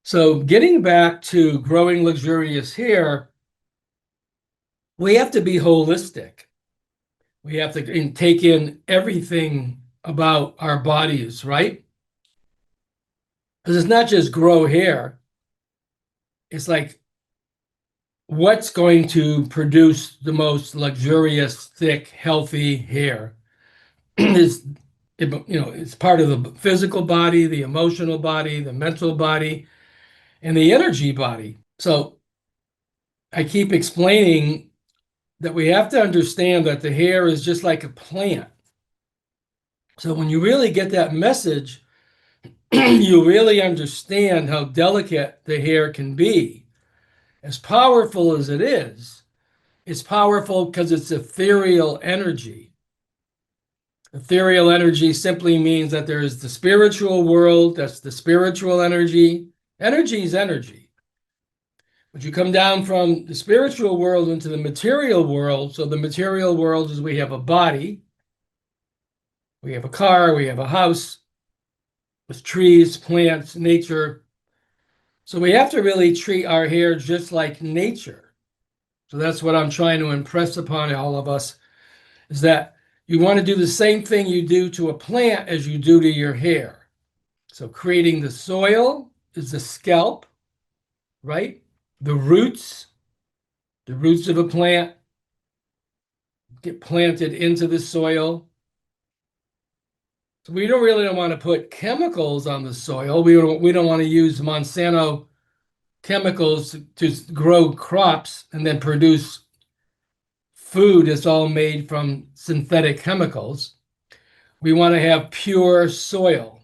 So getting back to growing luxurious hair, we have to be holistic. We have to take in everything about our bodies, right? Because it's not just grow hair. It's like what's going to produce the most luxurious, thick, healthy hair is, it's part of the physical body, the emotional body, the mental body, and the energy body. So I keep explaining that we have to understand that the hair is just like a plant. So when you really get that message, you really understand how delicate the hair can be. As powerful as it is, it's powerful because it's ethereal energy. Ethereal energy simply means that there is the spiritual world, that's the spiritual energy. Energy is energy. But you come down from the spiritual world into the material world. So the material world is we have a body, we have a car, we have a house with trees, plants, nature. So we have to really treat our hair just like nature. So that's what I'm trying to impress upon all of us is that you want to do the same thing you do to a plant as you do to your hair. So creating the soil is the scalp, right? The roots of a plant get planted into the soil. So we don't want to put chemicals on the soil. We don't want to use Monsanto chemicals to grow crops and then produce food that's all made from synthetic chemicals. We want to have pure soil.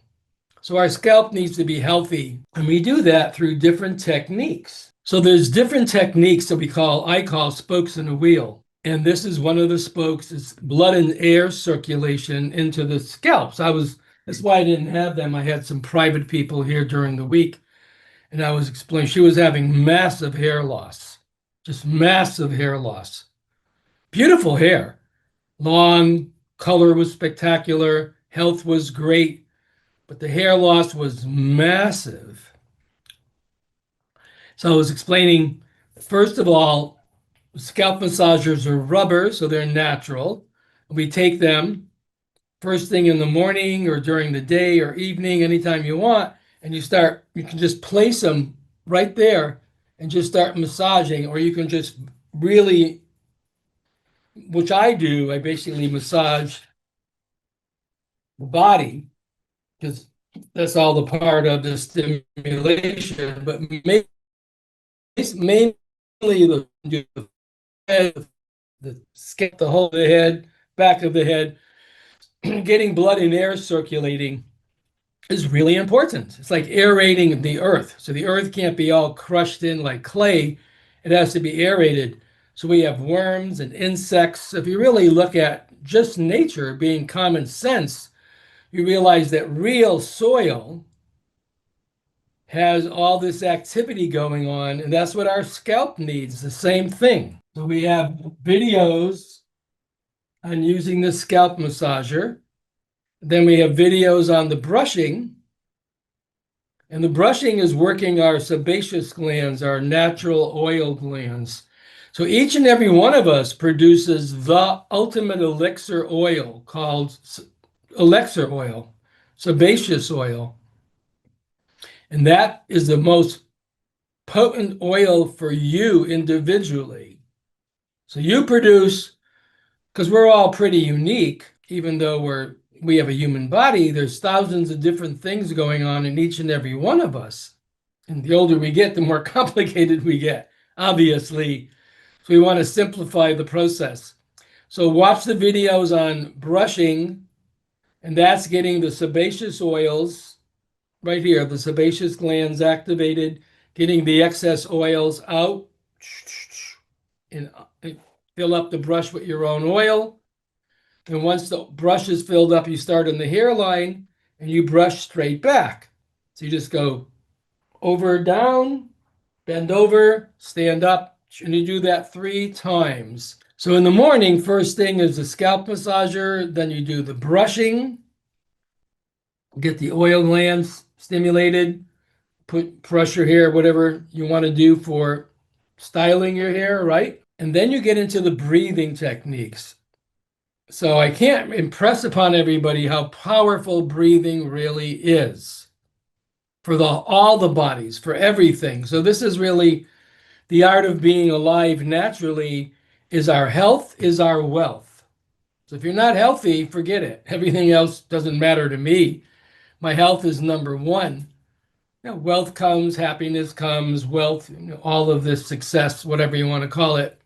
So our scalp needs to be healthy, and we do that through different techniques. So there's different techniques that I call spokes in a wheel. And this is one of the spokes, is blood and air circulation into the scalps. That's why I didn't have them. I had some private people here during the week, and I was explaining she was having massive hair loss, just massive hair loss. Beautiful hair, long, color was spectacular, health was great, but the hair loss was massive. So I was explaining, first of all, scalp massagers are rubber, so they're natural. We take them first thing in the morning or during the day or evening, anytime you want, and you can just place them right there and just start massaging, or you can just really, which I do, I basically massage the body because that's all the part of the stimulation, but mainly the head, the scalp, the whole of the head, back of the head, getting blood and air circulating is really important. It's like aerating the earth. So the earth can't be all crushed in like clay. It has to be aerated. So we have worms and insects. If you really look at just nature being common sense, you realize that real soil has all this activity going on, and that's what our scalp needs, the same thing. So we have videos on using the scalp massager. Then we have videos on the brushing. And the brushing is working our sebaceous glands, our natural oil glands. So each and every one of us produces the ultimate elixir oil called elixir oil, sebaceous oil. And that is the most potent oil for you individually. So you produce, because we're all pretty unique, even though we have a human body, there's thousands of different things going on in each and every one of us. And the older we get, the more complicated we get, obviously. So we want to simplify the process. So watch the videos on brushing, and that's getting the sebaceous oils right here, the sebaceous glands activated, getting the excess oils out, and fill up the brush with your own oil. And once the brush is filled up, you start in the hairline and you brush straight back. So you just go over, down, bend over, stand up, and you do that 3 times. So in the morning, first thing is the scalp massager, then you do the brushing, get the oil glands stimulated, put pressure hair, whatever you want to do for styling your hair, right? And then you get into the breathing techniques. So I can't impress upon everybody how powerful breathing really is for all the bodies, for everything. So this is really the art of being alive naturally. Is our health is our wealth. So if you're not healthy, forget it. Everything else doesn't matter to me. My health is number one. Wealth comes, happiness comes, wealth, all of this success, whatever you want to call it,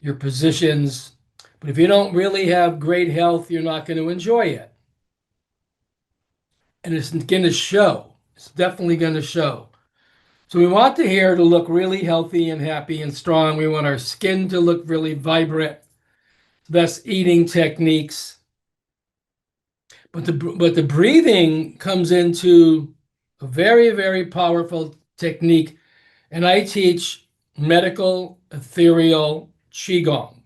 your positions. But if you don't really have great health, you're not going to enjoy it. And it's going to show. It's definitely going to show. So we want the hair to look really healthy and happy and strong. We want our skin to look really vibrant. Thus, eating techniques. But the breathing comes into a very, very powerful technique. And I teach medical ethereal Qigong,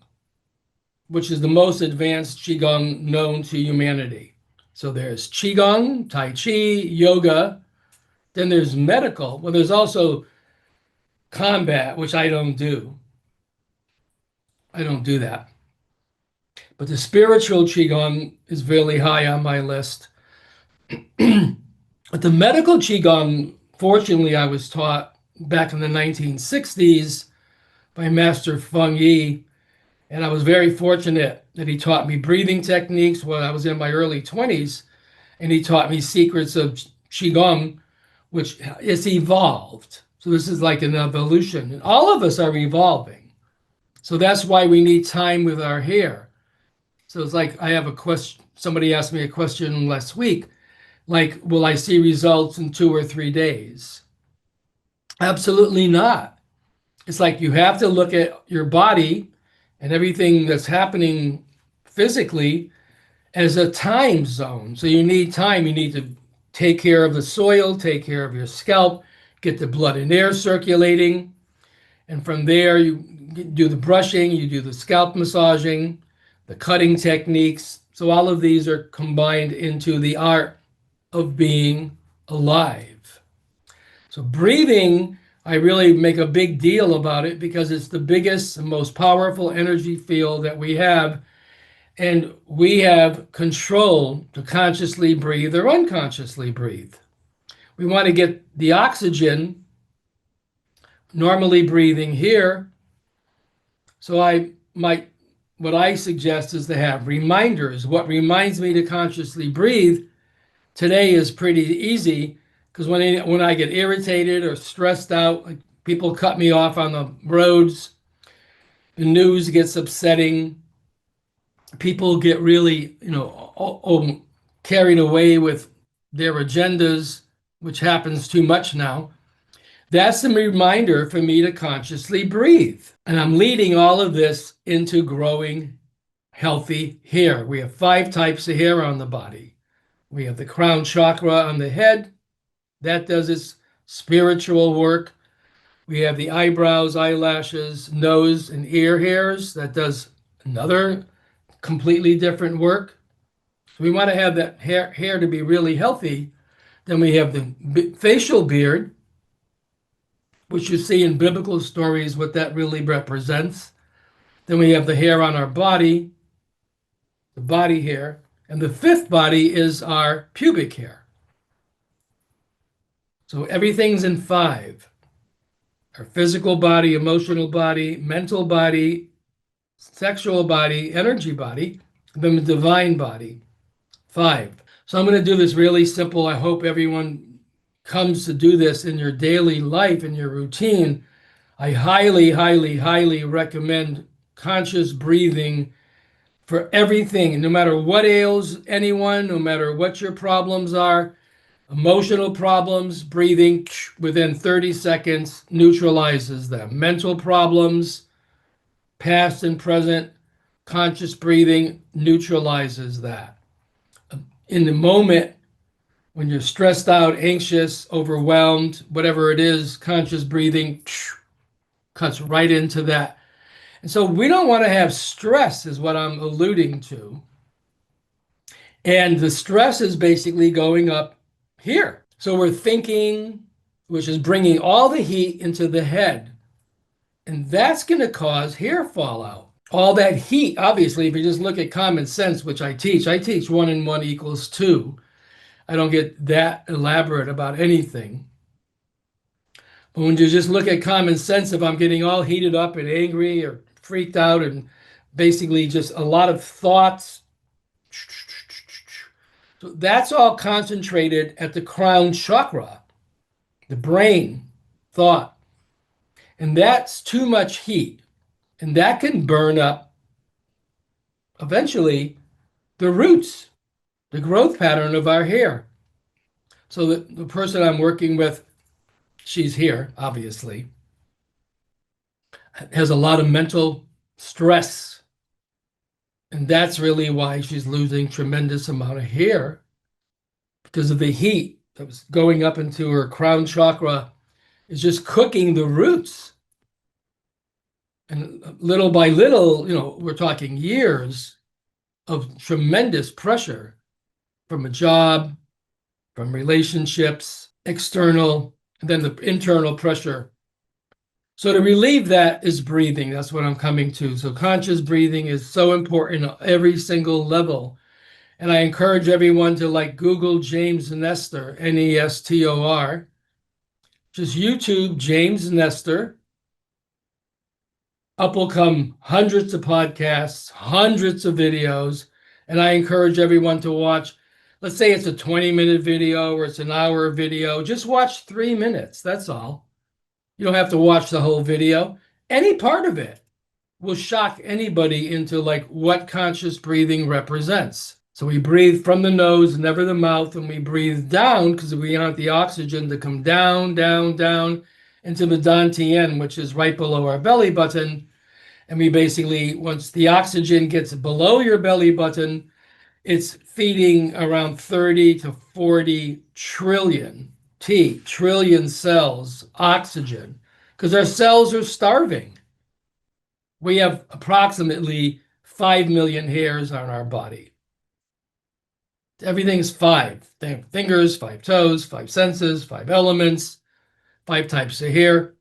which is the most advanced Qigong known to humanity. So there's Qigong, Tai Chi, yoga. Then there's medical. Well, there's also combat, which I don't do. I don't do that. But the spiritual Qigong is really high on my list. But the medical Qigong, fortunately, I was taught back in the 1960s by Master Feng Yi. And I was very fortunate that he taught me breathing techniques when I was in my early 20s. And he taught me secrets of Qigong, which is evolved. So this is like an evolution. And all of us are evolving. So that's why we need time with our hair. So it's like I have a question. Somebody asked me a question last week, like, will I see results in 2 or 3 days? Absolutely not. It's like you have to look at your body and everything that's happening physically as a time zone. So you need time. You need to take care of the soil, take care of your scalp, get the blood and air circulating. And from there, you do the brushing, you do the scalp massaging, the cutting techniques. So all of these are combined into the art of being alive. So breathing, I really make a big deal about it because it's the biggest and most powerful energy field that we have. And we have control to consciously breathe or unconsciously breathe. We want to get the oxygen normally breathing here. So what I suggest is to have reminders. What reminds me to consciously breathe today is pretty easy because when I get irritated or stressed out, like people cut me off on the roads, the news gets upsetting, people get really, carried away with their agendas, which happens too much now. That's a reminder for me to consciously breathe. And I'm leading all of this into growing healthy hair. We have 5 types of hair on the body. We have the crown chakra on the head. That does its spiritual work. We have the eyebrows, eyelashes, nose, and ear hairs. That does another completely different work. So we want to have that hair to be really healthy. Then we have the facial beard, which you see in biblical stories what that really represents. Then we have the hair on our body, the body hair. And the 5th body is our pubic hair. So everything's in 5. Our physical body, emotional body, mental body, sexual body, energy body, then the divine body. 5. So I'm going to do this really simple. I hope everyone comes to do this in your daily life, in your routine. I highly, highly, highly recommend conscious breathing for everything, no matter what ails anyone, no matter what your problems are. Emotional problems, breathing within 30 seconds neutralizes them. Mental problems, past and present, conscious breathing neutralizes that. In the moment, when you're stressed out, anxious, overwhelmed, whatever it is, conscious breathing cuts right into that. And so we don't want to have stress, is what I'm alluding to. And the stress is basically going up here. So we're thinking, which is bringing all the heat into the head. And that's going to cause hair fallout. All that heat, obviously, if you just look at common sense, which I teach 1 and 1 = 2. I don't get that elaborate about anything. But when you just look at common sense, if I'm getting all heated up and angry or freaked out and basically just a lot of thoughts, so that's all concentrated at the crown chakra, the brain, thought. And that's too much heat. And that can burn up eventually the roots, the growth pattern of our hair. So the person I'm working with, she's here, obviously, has a lot of mental stress. And that's really why she's losing tremendous amount of hair, because of the heat that was going up into her crown chakra is just cooking the roots. And little by little, we're talking years of tremendous pressure from a job, from relationships, external, and then the internal pressure. So to relieve that is breathing. That's what I'm coming to. So conscious breathing is so important at every single level. And I encourage everyone to Google James Nestor, Nestor. Just YouTube James Nestor. Up will come hundreds of podcasts, hundreds of videos. And I encourage everyone to watch. Let's say it's a 20-minute video or it's an hour video. Just watch 3 minutes. That's all. You don't have to watch the whole video. Any part of it will shock anybody into what conscious breathing represents. So we breathe from the nose, never the mouth, and we breathe down because we want the oxygen to come down, down, down into the dantian, which is right below our belly button. And we basically, once the oxygen gets below your belly button, it's feeding around 30 to 40 trillion cells oxygen, because our cells are starving. We have approximately 5 million hairs on our body. Everything's 5. They have fingers, 5 toes, 5 senses, 5 elements, 5 types of hair,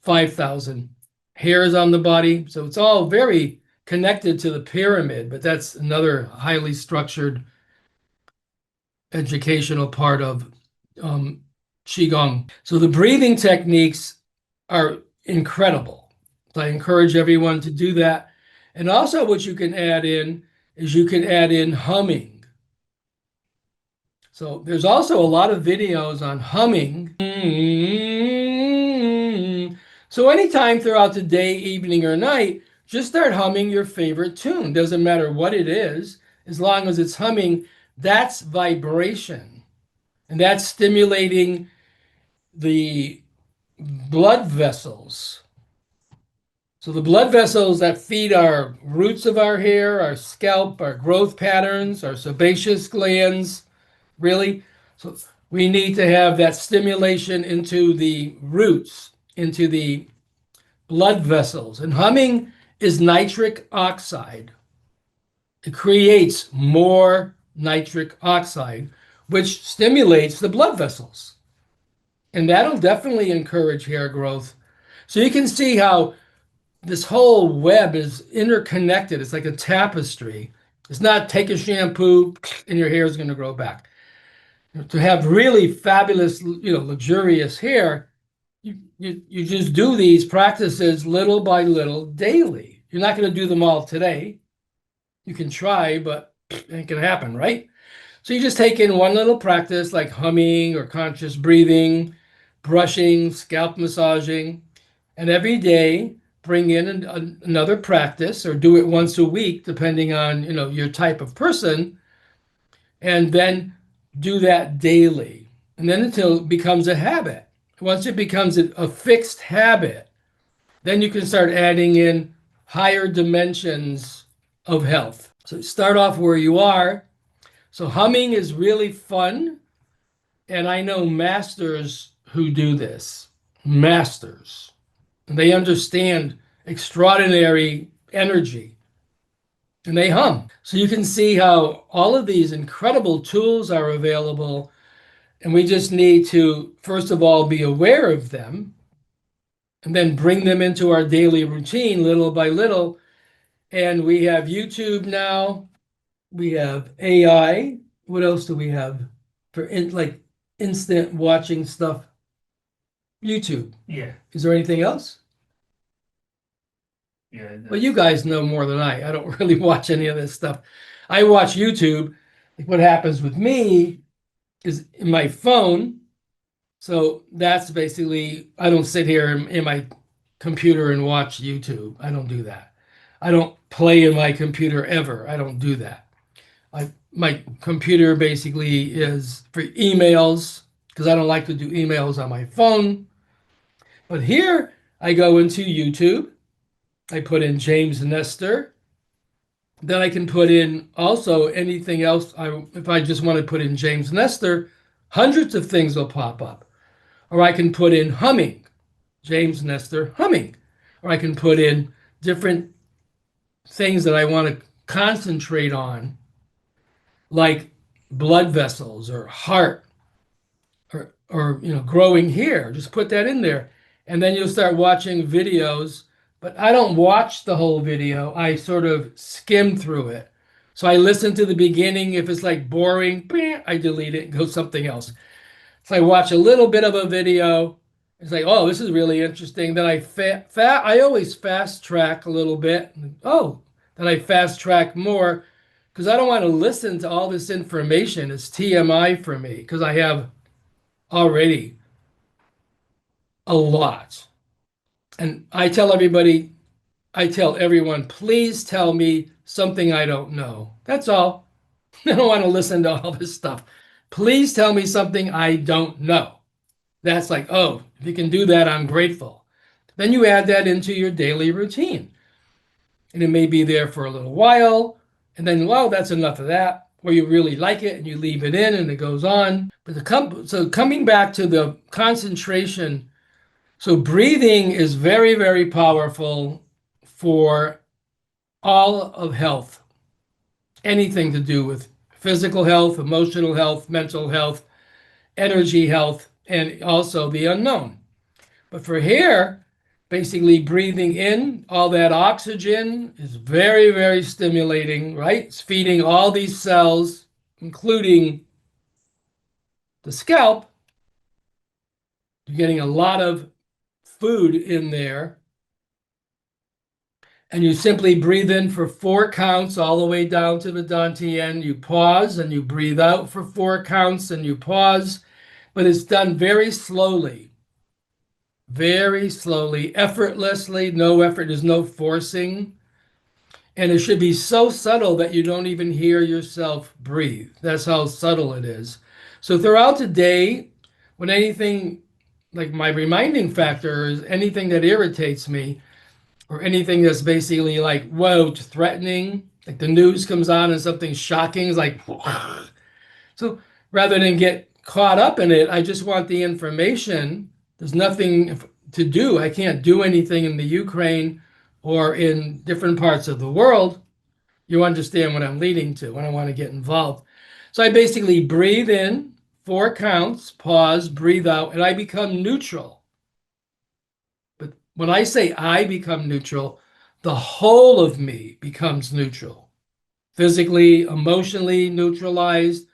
5,000 hairs on the body. So it's all very connected to the pyramid, but that's another highly structured educational part of Qigong. So the breathing techniques are incredible. So I encourage everyone to do that. And also what you can add in is you can add in humming. So there's also a lot of videos on humming. So anytime throughout the day, evening, or night, just start humming your favorite tune. Doesn't matter what it is, as long as it's humming, that's vibration. And that's stimulating the blood vessels. So the blood vessels that feed our roots of our hair, our scalp, our growth patterns, our sebaceous glands, really. So we need to have that stimulation into the roots, into the blood vessels. And humming is nitric oxide. It creates more nitric oxide, which stimulates the blood vessels. And that'll definitely encourage hair growth. So you can see how this whole web is interconnected. It's like a tapestry. It's not take a shampoo and your hair is going to grow back. To have really fabulous, luxurious hair, you just do these practices little by little daily. You're not going to do them all today. You can try, but it ain't going to happen, right? So you just take in one little practice like humming or conscious breathing, brushing, scalp massaging, and every day bring in another practice or do it once a week, depending on, your type of person, and then do that daily. And then until it becomes a habit. Once it becomes a fixed habit, then you can start adding in higher dimensions of health. So start off where you are. So humming is really fun. And I know masters who do this. Masters. And they understand extraordinary energy. And they hum. So you can see how all of these incredible tools are available. And we just need to, first of all, be aware of them and then bring them into our daily routine little by little. And we have YouTube now, we have AI. What else do we have for like instant watching stuff? YouTube. Yeah, Is there anything else? yeah, Well, you guys know more than I. I don't really watch any of this stuff. I watch YouTube. Like what happens with me is in my phone. So that's basically, I don't sit here in my computer and watch YouTube. I don't do that. I don't play in my computer ever. I don't do that. My computer basically is for emails because I don't like to do emails on my phone. But here I go into YouTube. I put in James Nestor. Then I can put in also anything else. If I just want to put in James Nestor, hundreds of things will pop up. Or I can put in humming, James Nestor humming. Or I can put in different things that I want to concentrate on, like blood vessels or heart or growing hair. Just put that in there. And then you'll start watching videos. But I don't watch the whole video. I sort of skim through it. So I listen to the beginning. If it's like boring, I delete it and go something else. So I watch a little bit of a video. It's like, oh, this is really interesting. Then I always fast track a little bit. Oh, then I fast track more because I don't want to listen to all this information. It's TMI for me because I have already a lot. And I tell everyone, please tell me something I don't know. That's all. I don't want to listen to all this stuff. Please tell me something I don't know. That's like, oh, if you can do that, I'm grateful. Then you add that into your daily routine. And it may be there for a little while. And then, well, that's enough of that. Or you really like it and you leave it in and it goes on. But so coming back to the concentration, so breathing is very, very powerful for all of health, anything to do with physical health, emotional health, mental health, energy health, and also the unknown. But for hair, basically breathing in all that oxygen is very, very stimulating, right? It's feeding all these cells, including the scalp. You're getting a lot of food in there. And you simply breathe in for 4 counts all the way down to the dantian. You pause and you breathe out for 4 counts and you pause. But it's done very slowly, effortlessly, no effort, there's no forcing. And it should be so subtle that you don't even hear yourself breathe. That's how subtle it is. So throughout the day, when anything like my reminding factor is anything that irritates me or anything that's basically like, whoa, threatening, like the news comes on and something shocking is like, so rather than get caught up in it, I just want the information. There's nothing to do. I can't do anything in the Ukraine or in different parts of the world. You understand what I'm leading to when I want to get involved. So I basically breathe in 4 counts, pause, breathe out, and I become neutral. But when I say I become neutral, the whole of me becomes neutral, physically, emotionally neutralized,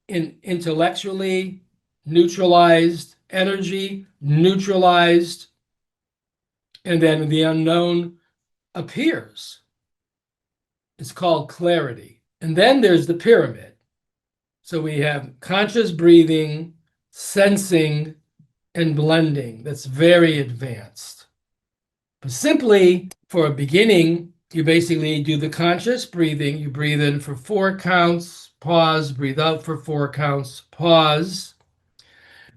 intellectually neutralized, energy neutralized, and then the unknown appears. It's called clarity. And then there's the pyramid. So we have conscious breathing, sensing, and blending. That's very advanced. But simply for a beginning, you basically do the conscious breathing. You breathe in for 4 counts, pause, breathe out for 4 counts, pause.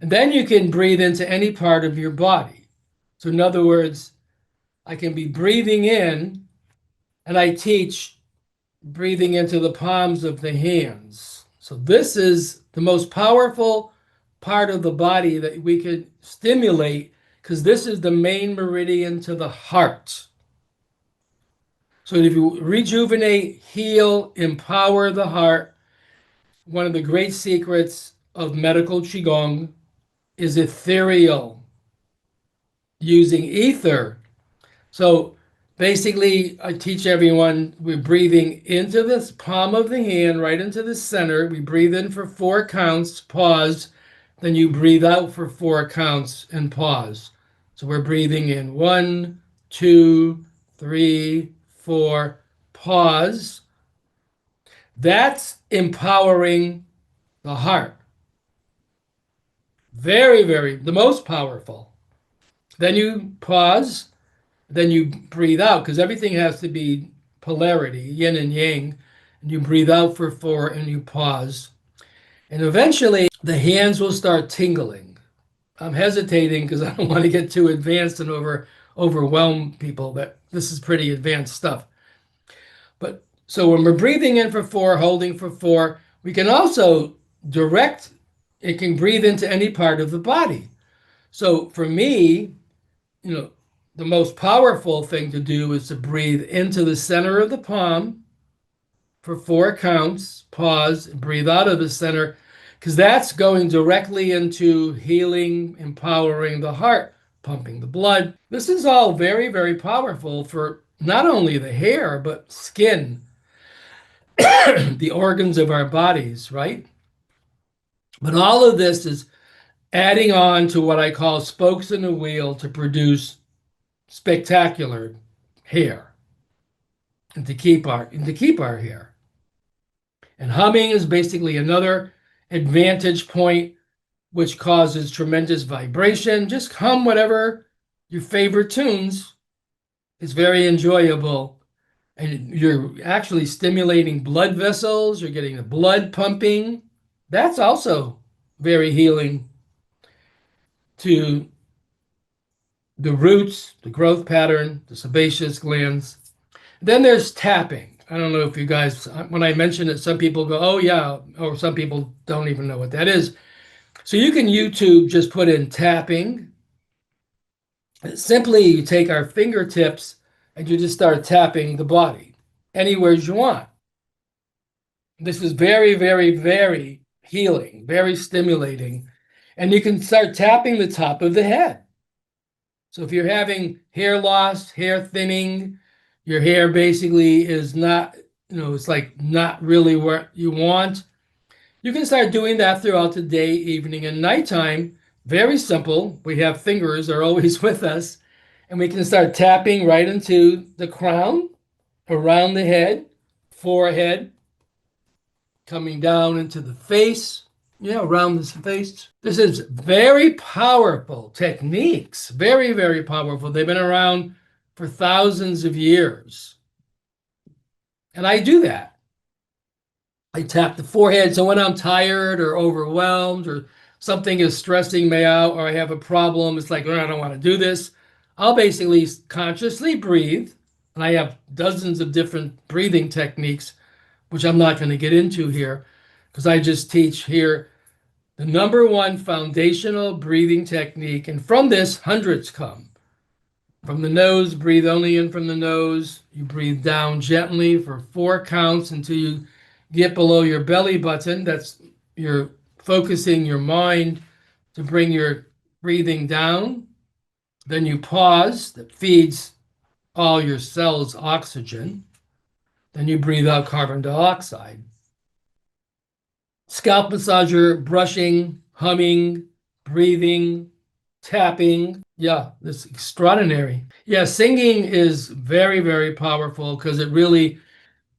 And then you can breathe into any part of your body. So, in other words, I can be breathing in, and I teach breathing into the palms of the hands. So, this is the most powerful part of the body that we could stimulate because this is the main meridian to the heart. So, if you rejuvenate, heal, empower the heart, one of the great secrets of medical Qigong is ethereal, using ether. So basically, I teach everyone we're breathing into this palm of the hand, right into the center. We breathe in for 4 counts, pause. Then you breathe out for 4 counts and pause. So we're breathing in 1, 2, 3, 4, pause. That's empowering the heart. Very, very, the most powerful. Then you pause, then you breathe out because everything has to be polarity, yin and yang. And you breathe out for 4 and you pause. And eventually the hands will start tingling. I'm hesitating because I don't want to get too advanced and overwhelm people, but this is pretty advanced stuff. But so when we're breathing in for 4, holding for 4, we can also direct, it can breathe into any part of the body. So for me, the most powerful thing to do is to breathe into the center of the palm for 4 counts, pause, and breathe out of the center, because that's going directly into healing, empowering the heart, pumping the blood. This is all very, very powerful for not only the hair, but skin, the organs of our bodies, right? But all of this is adding on to what I call spokes in a wheel to produce spectacular hair and to keep our hair. And humming is basically another advantage point which causes tremendous vibration. Just hum whatever your favorite tunes. It's very enjoyable. And you're actually stimulating blood vessels, you're getting the blood pumping. That's also very healing to the roots, the growth pattern, the sebaceous glands. Then there's tapping. I don't know if you guys, when I mention it, some people go, oh, yeah, or some people don't even know what that is. So you can YouTube just put in tapping. Simply, you take our fingertips and you just start tapping the body anywhere you want. This is very, very, very healing, very stimulating. And you can start tapping the top of the head. So if you're having hair loss, hair thinning, your hair basically is not, it's like not really what you want, you can start doing that throughout the day, evening, and nighttime. Very simple. We have fingers, are always with us, and we can start tapping right into the crown, around the head, forehead, coming down into the face, around the face. This is very powerful techniques, very, very powerful. They've been around for thousands of years. And I do that. I tap the forehead. So when I'm tired or overwhelmed or something is stressing me out or I have a problem, it's like, oh, I don't want to do this. I'll basically consciously breathe. And I have dozens of different breathing techniques, which I'm not going to get into here because I just teach here the number one foundational breathing technique. And from this, hundreds come. From the nose, breathe only in from the nose. You breathe down gently for 4 counts until you get below your belly button. That's you're focusing your mind to bring your breathing down. Then you pause, that feeds all your cells oxygen. Then you breathe out carbon dioxide. Scalp massager, brushing, humming, breathing, tapping. Yeah, it's extraordinary. Yeah, singing is very, very powerful because it really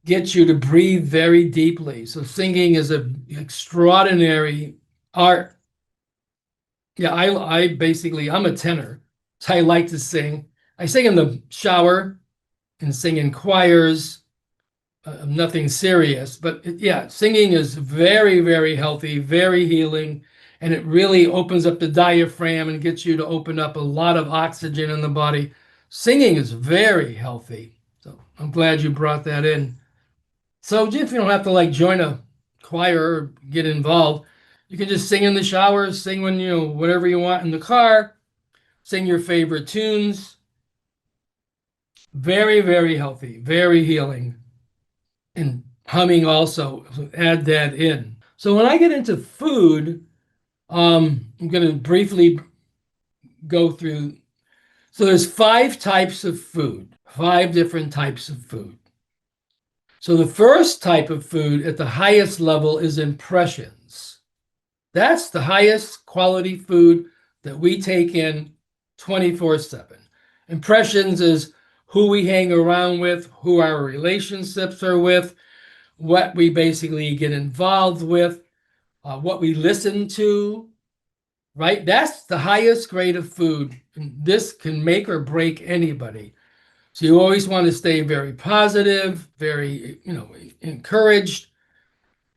gets you to breathe very deeply. So singing is an extraordinary art. Yeah, I basically, I'm a tenor. So I like to sing. I sing in the shower and sing in choirs. Nothing serious, but yeah, singing is very, very healthy, very healing, and it really opens up the diaphragm and gets you to open up a lot of oxygen in the body. Singing is very healthy. So I'm glad you brought that in. So if you don't have to like join a choir or get involved, you can just sing in the shower, sing when whatever you want in the car, sing your favorite tunes. Very, very healthy, very healing. And humming also, so add that in. So when I get into food, I'm going to briefly go through. So there's five types of food, five different types of food. So the first type of food at the highest level is impressions. That's the highest quality food that we take in 24/7. Impressions is who we hang around with, who our relationships are with, what we basically get involved with, what we listen to, right? That's the highest grade of food. And this can make or break anybody. So you always want to stay very positive, very, encouraged,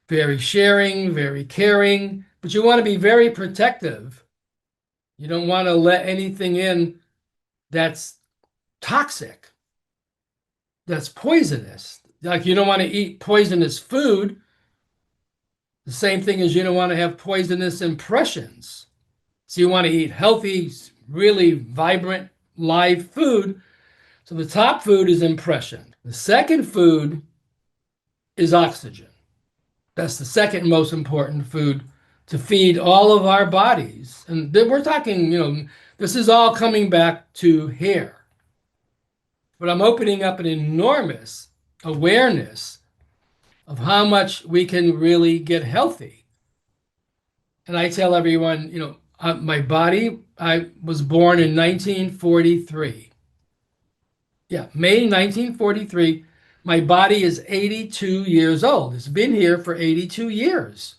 very sharing, very caring, but you want to be very protective. You don't want to let anything in that's toxic, that's poisonous. Like you don't want to eat poisonous food. The same thing as you don't want to have poisonous impressions. So you want to eat healthy, really vibrant, live food. So the top food is impression. The second food is oxygen. That's the second most important food to feed all of our bodies. And then we're talking, this is all coming back to hair. But I'm opening up an enormous awareness of how much we can really get healthy. And I tell everyone, my body, I was born in 1943. Yeah, May 1943. My body is 82 years old. It's been here for 82 years.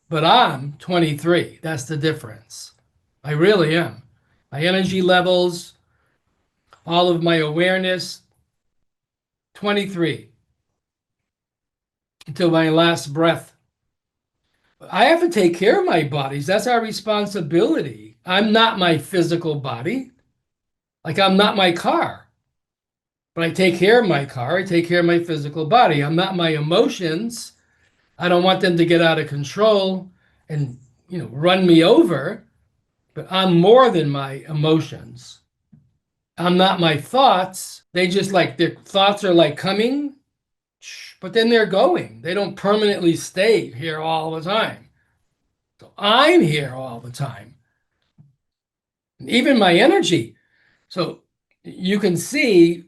But I'm 23. That's the difference. I really am. My energy levels, all of my awareness, 23 until my last breath. I have to take care of my bodies. That's our responsibility. I'm not my physical body. Like I'm not my car, but I take care of my car. I take care of my physical body. I'm not my emotions. I don't want them to get out of control and, run me over, but I'm more than my emotions. I'm not my thoughts. They just like their thoughts are like coming, but then they're going. They don't permanently stay here all the time. So I'm here all the time. And even my energy. So you can see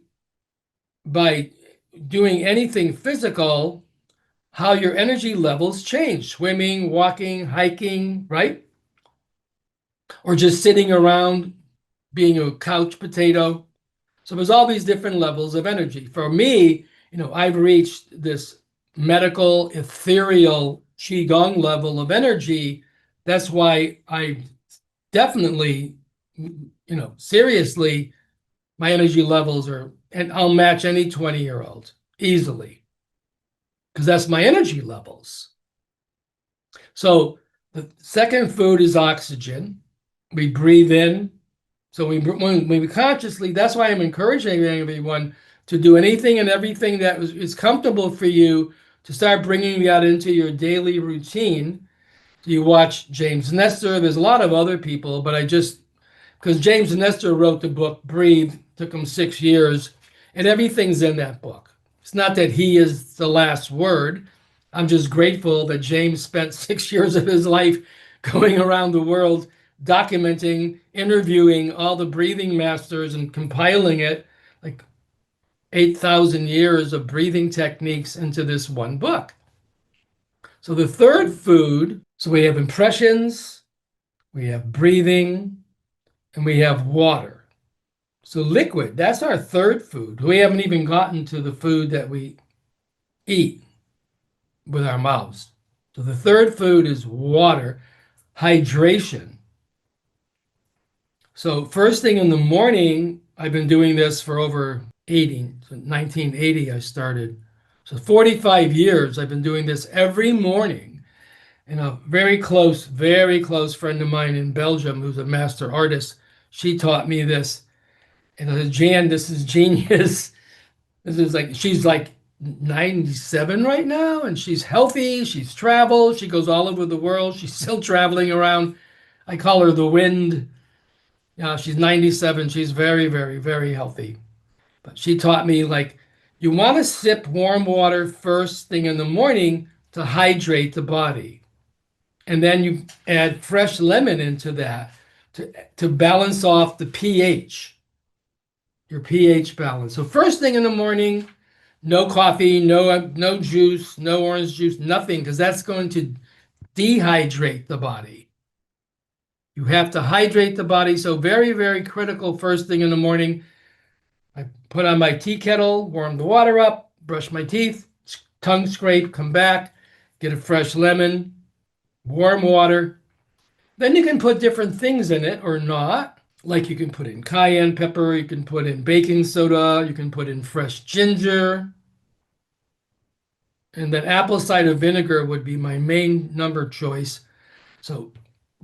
by doing anything physical how your energy levels change. Swimming, walking, hiking, right? Or just sitting around being a couch potato. So there's all these different levels of energy. For me, I've reached this medical, ethereal qigong level of energy. That's why I definitely, seriously, my energy levels are, and I'll match any 20-year-old easily because that's my energy levels. So the second food is oxygen. We breathe in. So when we consciously, that's why I'm encouraging everyone to do anything and everything that is comfortable for you to start bringing that into your daily routine. You watch James Nestor. There's a lot of other people, but because James Nestor wrote the book Breathe, took him 6 years, and everything's in that book. It's not that he is the last word. I'm just grateful that James spent 6 years of his life going around the world documenting, interviewing all the breathing masters and compiling it, like 8,000 years of breathing techniques into this one book. So the third food, so we have impressions, we have breathing, and we have water. So liquid, that's our third food. We haven't even gotten to the food that we eat with our mouths. So the third food is water, hydration. So first thing in the morning, I've been doing this for over 80. So 1980, I started. So 45 years, I've been doing this every morning. And a very close friend of mine in Belgium, who's a master artist, she taught me this. And I said, Jan, this is genius. This is like, she's like 97 right now, and she's healthy. She's traveled. She goes all over the world. She's still traveling around. I call her the wind. She's 97. She's very, very, very healthy. But she taught me like you want to sip warm water first thing in the morning to hydrate the body. and then you add fresh lemon into that to balance off the pH, your pH balance. So first thing in the morning, no coffee, no juice, no orange juice, nothing, because that's going to dehydrate the body. You have to hydrate the body. So very, very critical first thing in the morning. I put on my tea kettle, warm the water up, brush my teeth, tongue scrape, come back, get a fresh lemon, warm water. Then you can put different things in it or not. Like you can put in cayenne pepper, you can put in baking soda, you can put in fresh ginger. And then apple cider vinegar would be my main number choice. So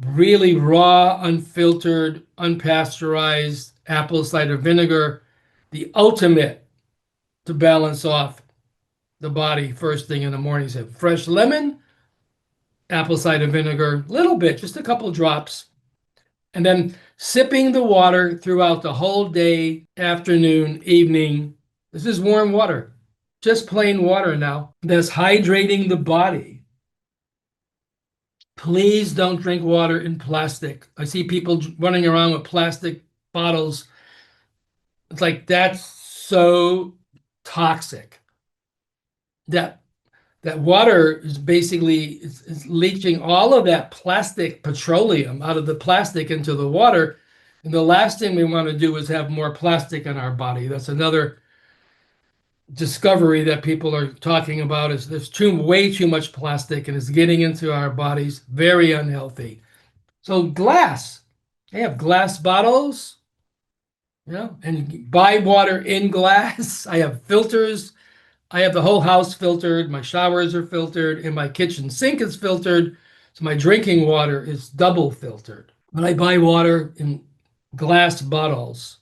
really raw, unfiltered, unpasteurized apple cider vinegar, the ultimate to balance off the body first thing in the morning. So fresh lemon, apple cider vinegar, little bit, just a couple drops, and then sipping the water throughout the whole day, afternoon, evening. This is warm water, just plain water now. That's hydrating the body. Please don't drink water in plastic. I see people running around with plastic bottles. It's like that's so toxic. That that water is basically is leaching all of that plastic petroleum out of the plastic into the water. And the last thing we want to do is have more plastic in our body. That's another discovery that people are talking about is there's way too much plastic and it's getting into our bodies, very unhealthy. So glass, they have glass bottles, and buy water in glass. I have filters. I have the whole house filtered. My showers are filtered, and my kitchen sink is filtered. So my drinking water is double filtered. But I buy water in glass bottles.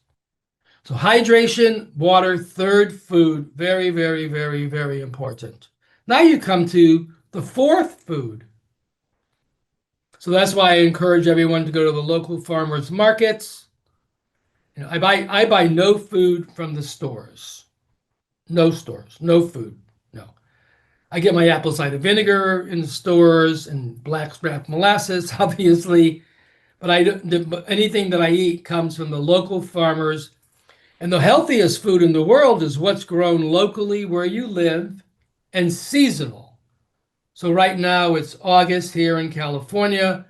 So hydration, water, third food, very, very, very, very important. Now you come to the fourth food. So that's why I encourage everyone to go to the local farmers markets. I buy no food from the stores. No stores, no food, no. I get my apple cider vinegar in the stores and blackstrap molasses, obviously. But anything that I eat comes from the local farmers. And the healthiest food in the world is what's grown locally where you live and seasonal. So right now it's August here in California.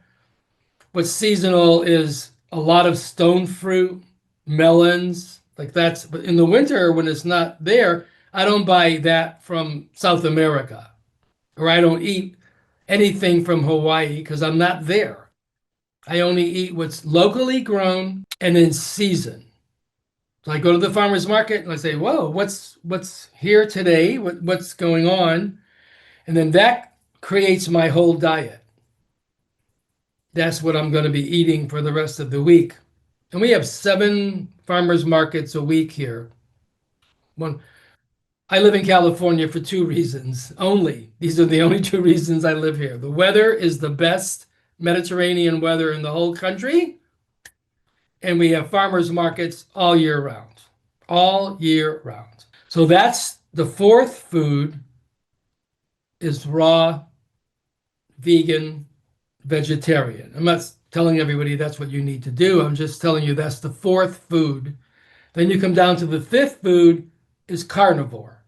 What's seasonal is a lot of stone fruit, melons, like that's, but in the winter when it's not there, I don't buy that from South America, or I don't eat anything from Hawaii because I'm not there. I only eat what's locally grown and in season. So I go to the farmer's market and I say, whoa, what's here today? What's going on? And then that creates my whole diet. That's what I'm going to be eating for the rest of the week. And we have 7 farmers markets a week here. One, I live in California for 2 reasons only. These are the only 2 reasons I live here. The weather is the best Mediterranean weather in the whole country. And we have farmers markets all year round, all year round. So that's the fourth food is raw, vegan, vegetarian. I'm not telling everybody that's what you need to do. I'm just telling you that's the fourth food. Then you come down to the fifth food is carnivore.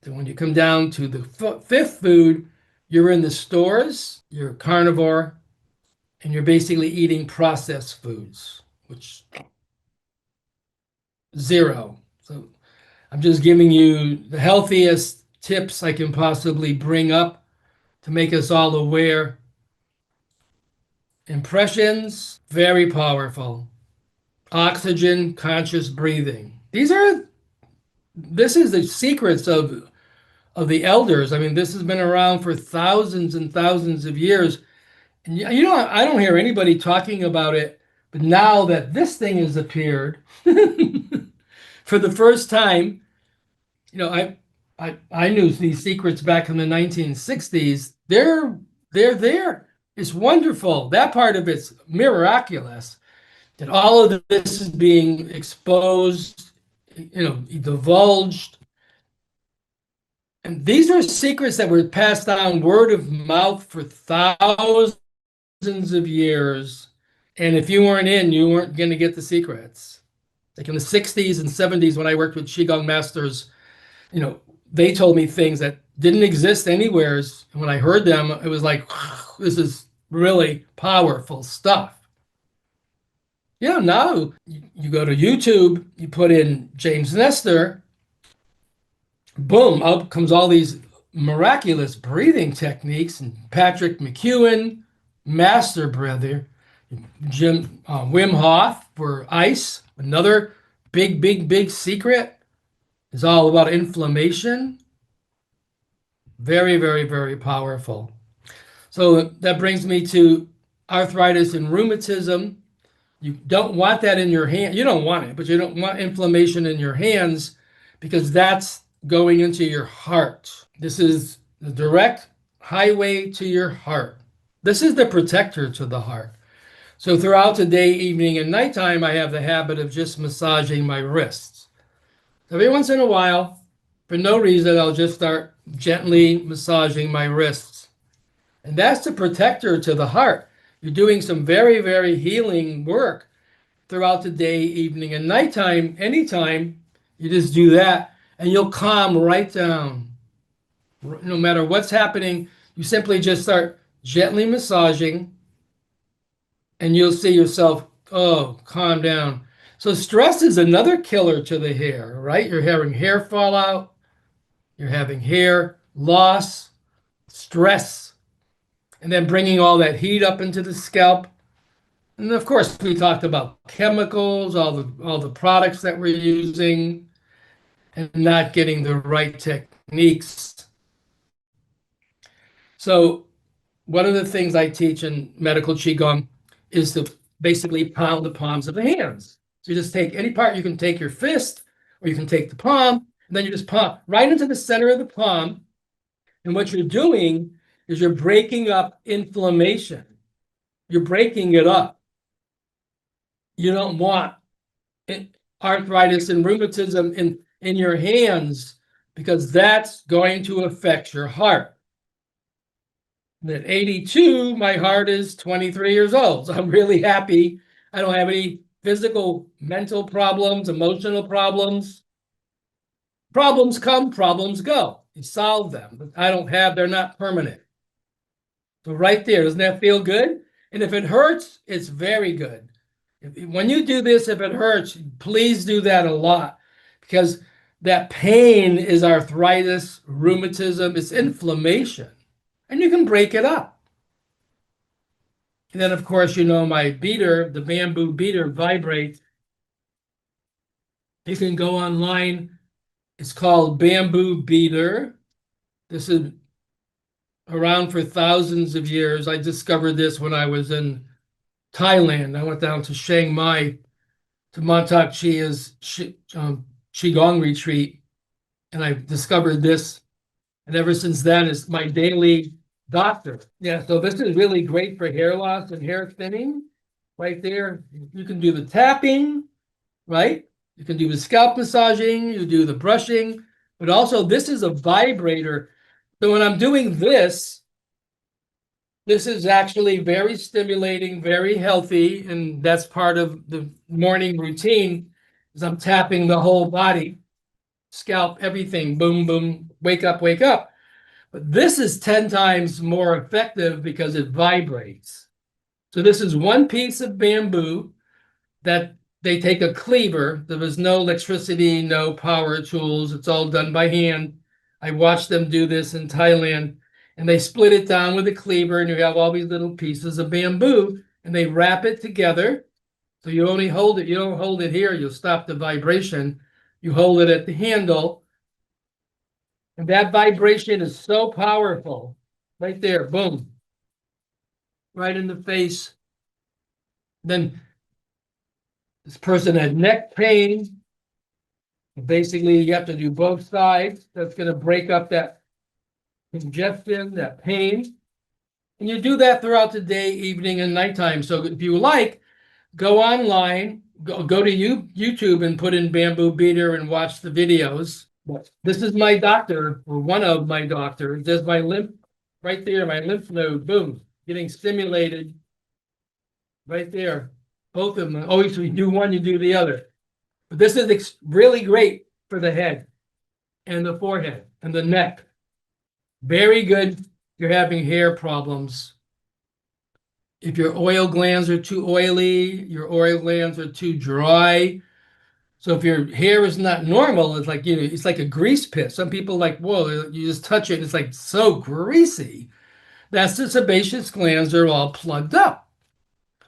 Then when you come down to the fifth food, you're in the stores, you're carnivore, and you're basically eating processed foods, which zero. So I'm just giving you the healthiest tips I can possibly bring up to make us all aware. Impressions, very powerful. Oxygen, conscious breathing. This is the secrets of the elders. I mean, this has been around for thousands and thousands of years. And I don't hear anybody talking about it, but now that this thing has appeared for the first time, I knew these secrets back in the 1960s. They're there. It's wonderful. That part of it's miraculous that all of this is being exposed, divulged. And these are secrets that were passed down word of mouth for thousands of years. And if you weren't in, you weren't going to get the secrets. Like in the 60s and 70s, when I worked with Qigong masters, they told me things that didn't exist anywhere. And when I heard them, it was like, this is really powerful stuff. Now you go to YouTube, you put in James Nestor, boom, up comes all these miraculous breathing techniques, and Patrick McEwen, master breather, Wim Hof for ice, another big secret is all about inflammation. Very, very, very powerful. So that brings me to arthritis and rheumatism. You don't want that in your hand. You don't want it, but you don't want inflammation in your hands because that's going into your heart. This is the direct highway to your heart. This is the protector to the heart. So throughout the day, evening, and nighttime, I have the habit of just massaging my wrists. Every once in a while, for no reason, I'll just start gently massaging my wrists. And that's the protector to the heart. You're doing some very, very healing work throughout the day, evening, and nighttime. Anytime, you just do that, and you'll calm right down. No matter what's happening, you simply just start gently massaging, and you'll see yourself, oh, calm down. So stress is another killer to the hair, right? You're having hair fallout, you're having hair loss, stress, and then bringing all that heat up into the scalp. And of course, we talked about chemicals, all the products that we're using, and not getting the right techniques. So one of the things I teach in medical Qigong is to basically pound the palms of the hands. So you just take any part, you can take your fist or you can take the palm, and then you just palm right into the center of the palm. And what you're doing is you're breaking up inflammation. You're breaking it up. You don't want arthritis and rheumatism in your hands because that's going to affect your heart. And at 82, my heart is 23 years old. So I'm really happy. I don't have any physical, mental problems, emotional problems. Problems come, problems go. You solve them, but they're not permanent. So right there, doesn't that feel good? And if it hurts, it's very good. When you do this, if it hurts, please do that a lot because that pain is arthritis, rheumatism, it's inflammation, and you can break it up. And then, of course, my beater, the bamboo beater, vibrates. You can go online. It's called Bamboo Beater. This is around for thousands of years. I discovered this when I was in Thailand. I went down to Chiang Mai to Montauk Chia's Qigong retreat, and I discovered this. And ever since then, it's my daily doctor. Yeah, so this is really great for hair loss and hair thinning. Right there, you can do the tapping, right? You can do the scalp massaging, you do the brushing, but also this is a vibrator. So when I'm doing this is actually very stimulating, very healthy, and that's part of the morning routine is I'm tapping the whole body, scalp, everything, boom, boom, wake up, wake up. But this is 10 times more effective because it vibrates. So this is one piece of bamboo that they take a cleaver. There was no electricity, no power tools. It's all done by hand. I watched them do this in Thailand, and they split it down with a cleaver, and you have all these little pieces of bamboo, and they wrap it together. So you only hold it. You don't hold it here. You'll stop the vibration. You hold it at the handle. And that vibration is so powerful. Right there, boom. Right in the face. Then this person had neck pain. Basically, you have to do both sides. That's going to break up that congestion, that pain. And you do that throughout the day, evening, and nighttime. So if you like, go online, go to YouTube and put in bamboo beater and watch the videos. But this is my doctor, or one of my doctors. There's my lymph right there, my lymph node, boom, getting stimulated right there. Both of them. Always, we do one, you do the other. But this is really great for the head and the forehead and the neck. Very good if you're having hair problems. If your oil glands are too oily, your oil glands are too dry. So if your hair is not normal, it's like, it's like a grease pit. Some people like, whoa, you just touch it and it's like so greasy. That's the sebaceous glands are all plugged up.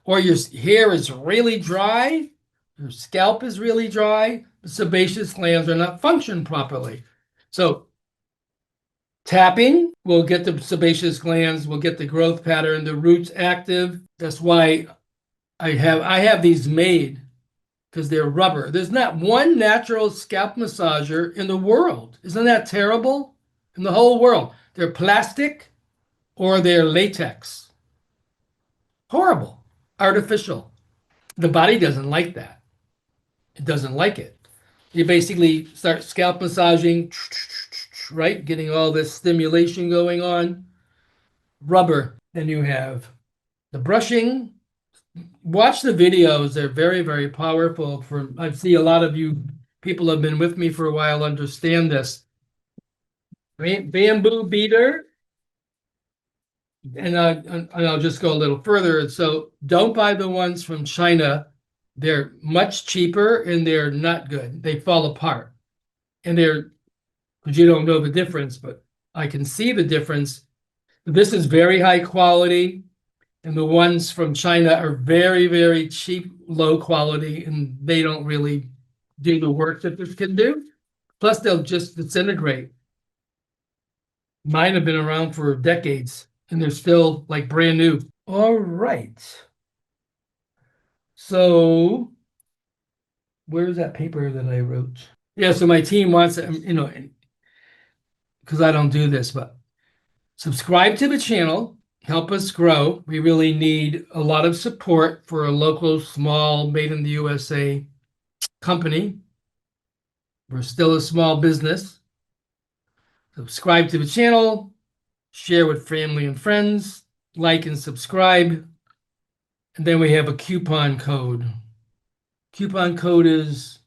Or your hair is really dry, your scalp is really dry, the sebaceous glands are not functioning properly. So tapping will get the sebaceous glands, will get the growth pattern, the roots active. That's why I have these made because they're rubber. There's not one natural scalp massager in the world. Isn't that terrible? In the whole world. They're plastic or they're latex. Horrible. Artificial. The body doesn't like that. It doesn't like it. You basically start scalp massaging, right? Getting all this stimulation going on. Rubber. Then you have the brushing. Watch the videos. They're very, very powerful. I see a lot of you people have been with me for a while understand this. Bamboo beater. And I'll just go a little further. So don't buy the ones from China. They're much cheaper and they're not good. They fall apart. And because you don't know the difference, but I can see the difference. This is very high quality. And the ones from China are very, very cheap, low quality, and they don't really do the work that this can do. Plus, they'll just disintegrate. Mine have been around for decades, and they're still like brand new. All right. So, where's that paper that I wrote? Yeah, so my team wants, because I don't do this, but subscribe to the channel. Help us grow. We really need a lot of support for a local, small, made in the USA company. We're still a small business. Subscribe to the channel, share with family and friends, like and subscribe. And then we have a coupon code. Coupon code is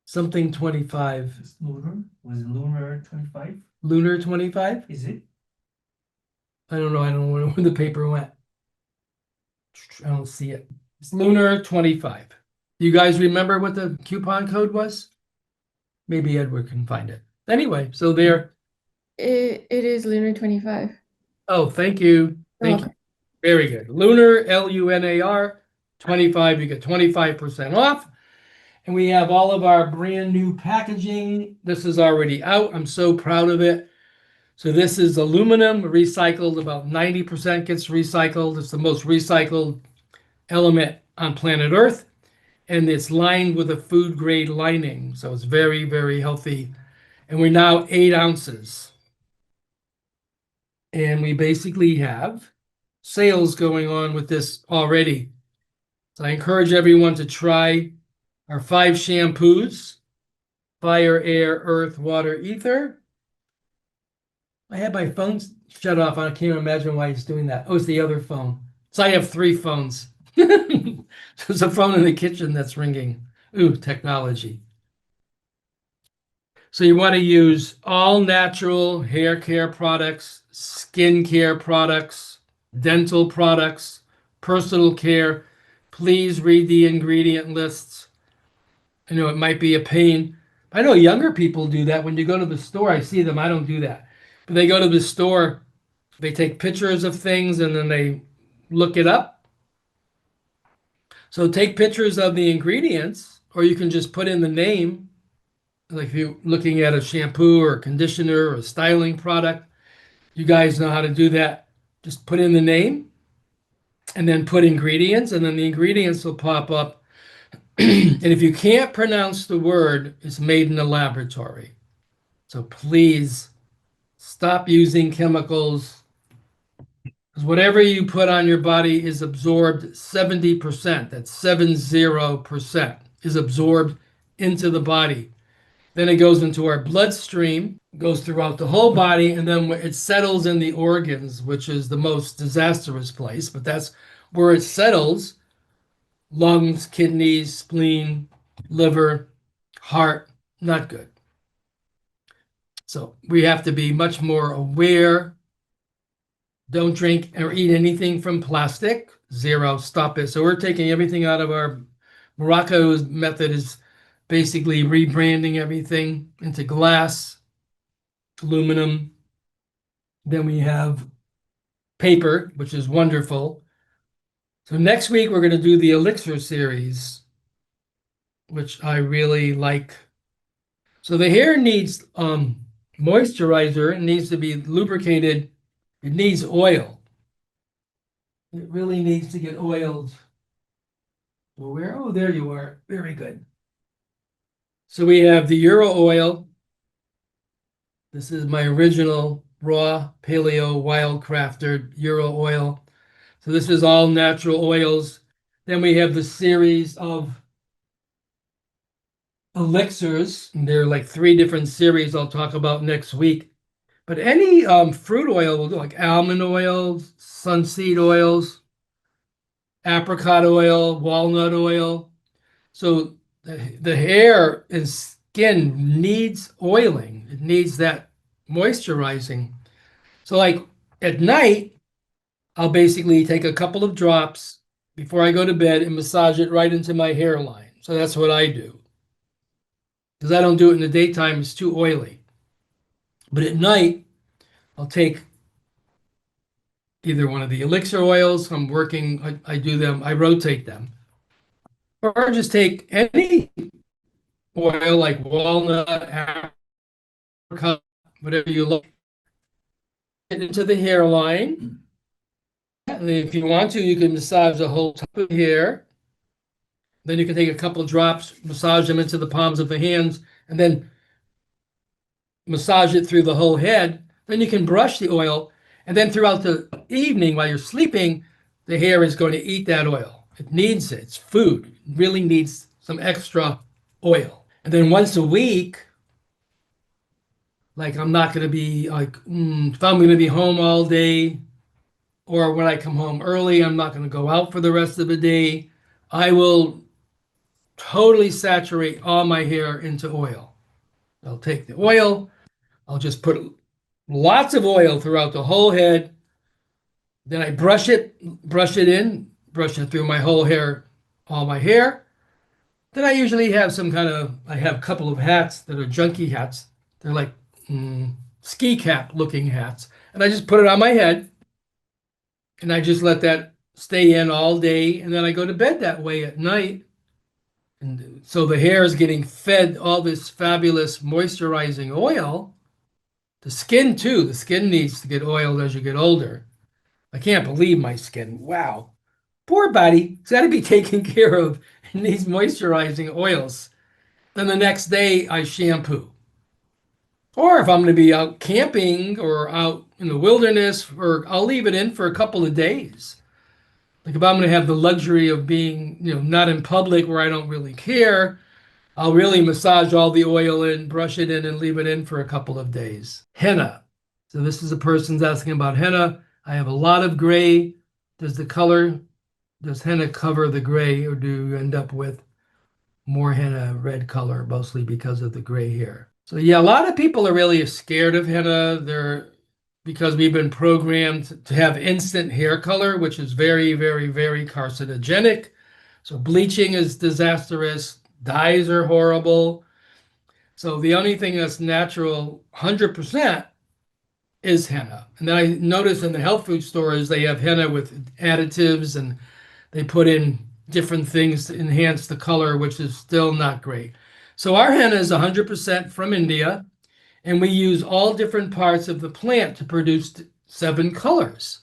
something 25. It's lunar. Was it lunar 25? Lunar 25? Is it? I don't know. I don't know where the paper went. I don't see it. It's Lunar 25. You guys remember what the coupon code was? Maybe Edward can find it. Anyway, so there. It is Lunar 25. Oh, thank you. Thank you. Very good. Lunar, LUNAR 25. You get 25% off. And we have all of our brand new packaging. This is already out. I'm so proud of it. So this is aluminum recycled. About 90% gets recycled. It's the most recycled element on planet Earth. And it's lined with a food grade lining. So it's very, very healthy. And we're now 8 ounces. And we basically have sales going on with this already. So I encourage everyone to try our 5 shampoos: fire, air, earth, water, ether. I had my phone shut off. I can't imagine why he's doing that. Oh, it's the other phone. So I have 3 phones. There's a phone in the kitchen that's ringing. Ooh, technology. So you want to use all natural hair care products, skin care products, dental products, personal care. Please read the ingredient lists. I know it might be a pain. I know younger people do that. When you go to the store, I see them. I don't do that. But they go to the store, they take pictures of things and then they look it up. So take pictures of the ingredients, or you can just put in the name. Like if you're looking at a shampoo or a conditioner or a styling product, you guys know how to do that. Just put in the name and then put ingredients, and then the ingredients will pop up. And if you can't pronounce the word, it's made in a laboratory. So please stop using chemicals, because whatever you put on your body is absorbed 70%. That's 70% is absorbed into the body. Then it goes into our bloodstream, goes throughout the whole body, and then it settles in the organs, which is the most disastrous place. But that's where it settles: lungs, kidneys, spleen, liver, heart. Not good. So we have to be much more aware. Don't drink or eat anything from plastic. Zero. Stop it. So we're taking everything out of our Morocco method is basically rebranding everything into glass, aluminum. Then we have paper, which is wonderful. So next week we're going to do the elixir series, which I really like. So the hair needs moisturizer. It needs to be lubricated. It needs oil. It really needs to get oiled. Well, where? Oh, there you are. Very good. So we have the Euro oil. This is my original raw paleo wild crafted Euro oil. So this is all natural oils. Then we have the series of elixirs. There are like 3 different series I'll talk about next week. But any fruit oil will do, like almond oils, sunseed oils, apricot oil, walnut oil. So the hair and skin needs oiling. It needs that moisturizing. So like at night, I'll basically take a couple of drops before I go to bed and massage it right into my hairline. So that's what I do. Because I don't do it in the daytime, it's too oily. But at night, I'll take either one of the elixir oils. I'm working, I do them, I rotate them. Or just take any oil like walnut, apricot, whatever you like, into the hairline. And if you want to, you can massage the whole top of the hair. Then you can take a couple of drops, massage them into the palms of the hands, and then massage it through the whole head. Then you can brush the oil. And then throughout the evening while you're sleeping, the hair is going to eat that oil. It needs it. It's food. It really needs some extra oil. And then once a week, like I'm not going to be like, if I'm going to be home all day, or when I come home early, I'm not going to go out for the rest of the day, I will totally saturate all my hair into oil. I'll take the oil, I'll just put lots of oil throughout the whole head. Then I brush it brush it through my whole hair, all my hair. Then I usually have I have a couple of hats that are junky hats. They're like ski cap looking hats. And I just put it on my head and I just let that stay in all day. And then I go to bed that way at night. And so the hair is getting fed all this fabulous moisturizing oil. The skin too. The skin needs to get oiled as you get older. I can't believe my skin. Wow. Poor body. It's got to be taken care of. It needs moisturizing oils. Then the next day I shampoo. Or if I'm going to be out camping or out in the wilderness, or I'll leave it in for a couple of days. Like if I'm going to have the luxury of being, not in public where I don't really care, I'll really massage all the oil in, brush it in, and leave it in for a couple of days. Henna. So this is a person's asking about henna. I have a lot of gray. Does henna cover the gray, or do you end up with more henna red color, mostly because of the gray hair? So yeah, a lot of people are really scared of henna. Because we've been programmed to have instant hair color, which is very, very, very carcinogenic. So bleaching is disastrous. Dyes are horrible. So the only thing that's natural 100% is henna. And then I notice in the health food stores, they have henna with additives and they put in different things to enhance the color, which is still not great. So our henna is 100% from India, and we use all different parts of the plant to produce 7 colors.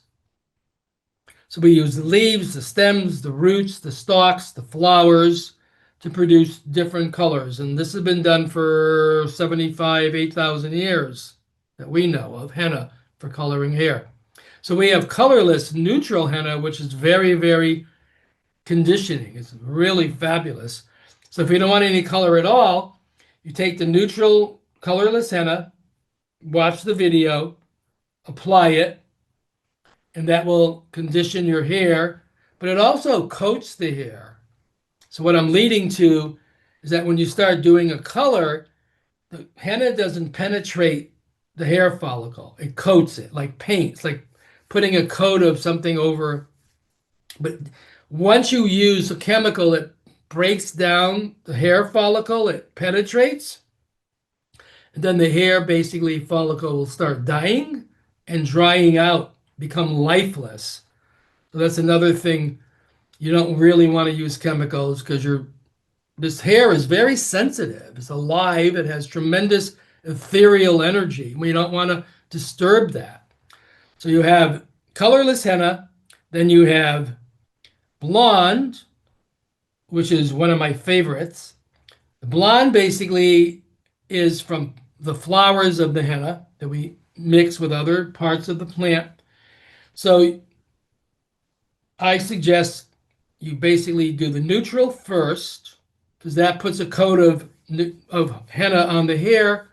So we use the leaves, the stems, the roots, the stalks, the flowers to produce different colors. And this has been done for 8,000 years that we know of, henna for coloring hair. So we have colorless neutral henna, which is very, very conditioning. It's really fabulous. So if you don't want any color at all, You take the neutral colorless henna, watch the video, apply it, and that will condition your hair, but it also coats the hair. So what I'm leading to is that when you start doing a color, the henna doesn't penetrate the hair follicle. It coats it like paint. It's like putting a coat of something over. But once you use a chemical that breaks down the hair follicle, it penetrates, and then the hair basically follicle will start dying and drying out, become lifeless. So that's another thing. You don't really want to use chemicals because this hair is very sensitive. It's alive. It has tremendous ethereal energy. We don't want to disturb that. So you have colorless henna, then you have blonde, which is one of my favorites. The blonde basically is from the flowers of the henna that we mix with other parts of the plant. So I suggest you basically do the neutral first because that puts a coat of henna on the hair.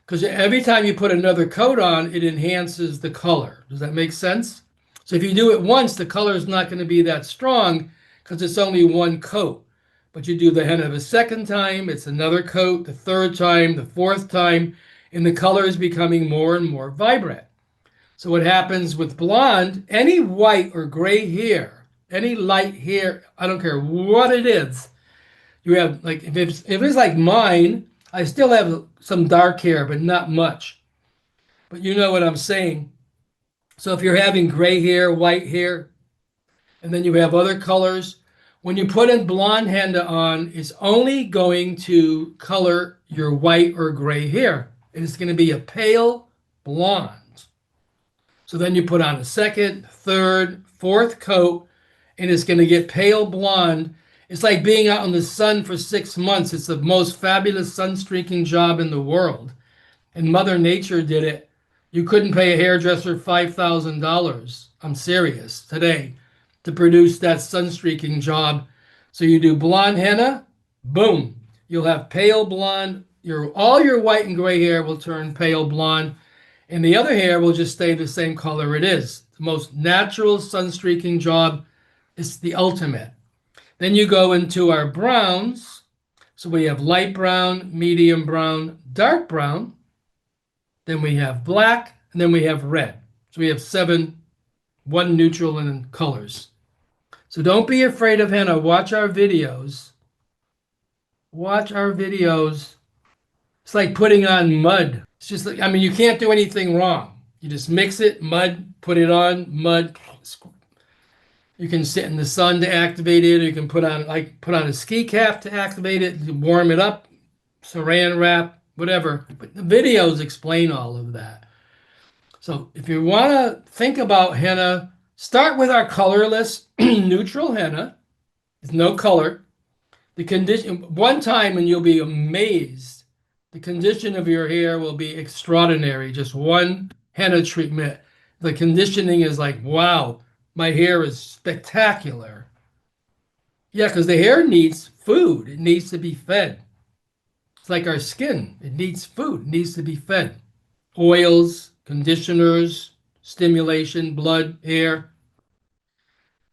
Because every time you put another coat on, it enhances the color. Does that make sense? So if you do it once, the color is not going to be that strong because it's only one coat. But you do the henna the second time, it's another coat, the third time, the fourth time, and the color is becoming more and more vibrant. So what happens with blonde, any white or gray hair, any light hair, I don't care what it is, you have like if it's like mine, I still have some dark hair, but not much. But you know what I'm saying. So if you're having gray hair, white hair, and then you have other colors, when you put in blonde henna on, it's only going to color your white or gray hair. It is going to be a pale blonde. So then you put on a second, third, fourth coat, and it's going to get pale blonde. It's like being out in the sun for 6 months. It's the most fabulous sun streaking job in the world. And Mother Nature did it. You couldn't pay a hairdresser $5,000. I'm serious today to produce that sun streaking job. So you do blonde henna, boom, you'll have pale blonde. All your white and gray hair will turn pale blonde, and the other hair will just stay the same color it is. The most natural sun streaking job. Is the ultimate. Then you go into our browns. So we have light brown, medium brown, dark brown. Then we have black, and then we have red. So we have 7, one neutral and colors. So don't be afraid of henna. Watch our videos. Watch our videos. It's like putting on mud. It's just like, I mean, you can't do anything wrong. You just mix it, mud, put it on, mud. You can sit in the sun to activate it, or you can put on a ski cap to activate it, to warm it up, saran wrap, whatever. But the videos explain all of that. So if you want to think about henna, start with our colorless neutral henna. There's no color. The condition, one time and you'll be amazed. The condition of your hair will be extraordinary. Just one henna treatment. The conditioning is like, wow, my hair is spectacular. Yeah, because the hair needs food. It needs to be fed. It's like our skin. It needs food. It needs to be fed. Oils, conditioners, stimulation, blood, hair.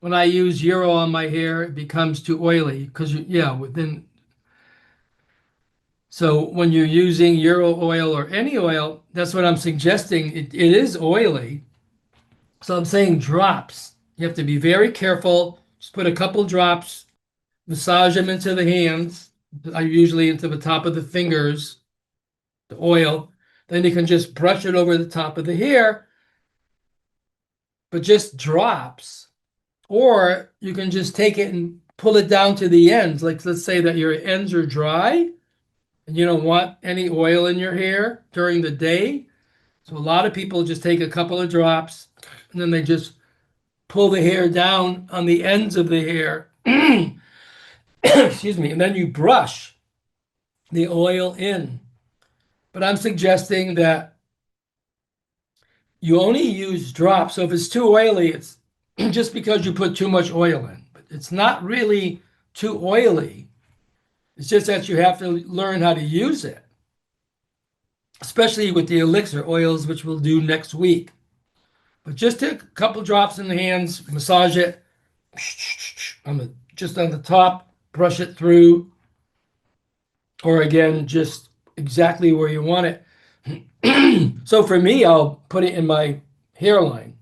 When I use Euro on my hair, it becomes too oily because, so when you're using Euro oil or any oil, that's what I'm suggesting. It is oily. So I'm saying drops. You have to be very careful. Just put a couple drops, massage them into the hands. I usually into the top of the fingers, the oil. Then you can just brush it over the top of the hair, but just drops. Or you can just take it and pull it down to the ends. Like let's say that your ends are dry and you don't want any oil in your hair during the day. So a lot of people just take a couple of drops and then they just pull the hair down on the ends of the hair. Excuse me. And then you brush the oil in. But I'm suggesting that you only use drops. So if it's too oily, it's just because you put too much oil in. But it's not really too oily. It's just that you have to learn how to use it, especially with the elixir oils, which we'll do next week. But just take a couple drops in the hands, massage it just on the top, brush it through, or again, just exactly where you want it. So for me, I'll put it in my hairline,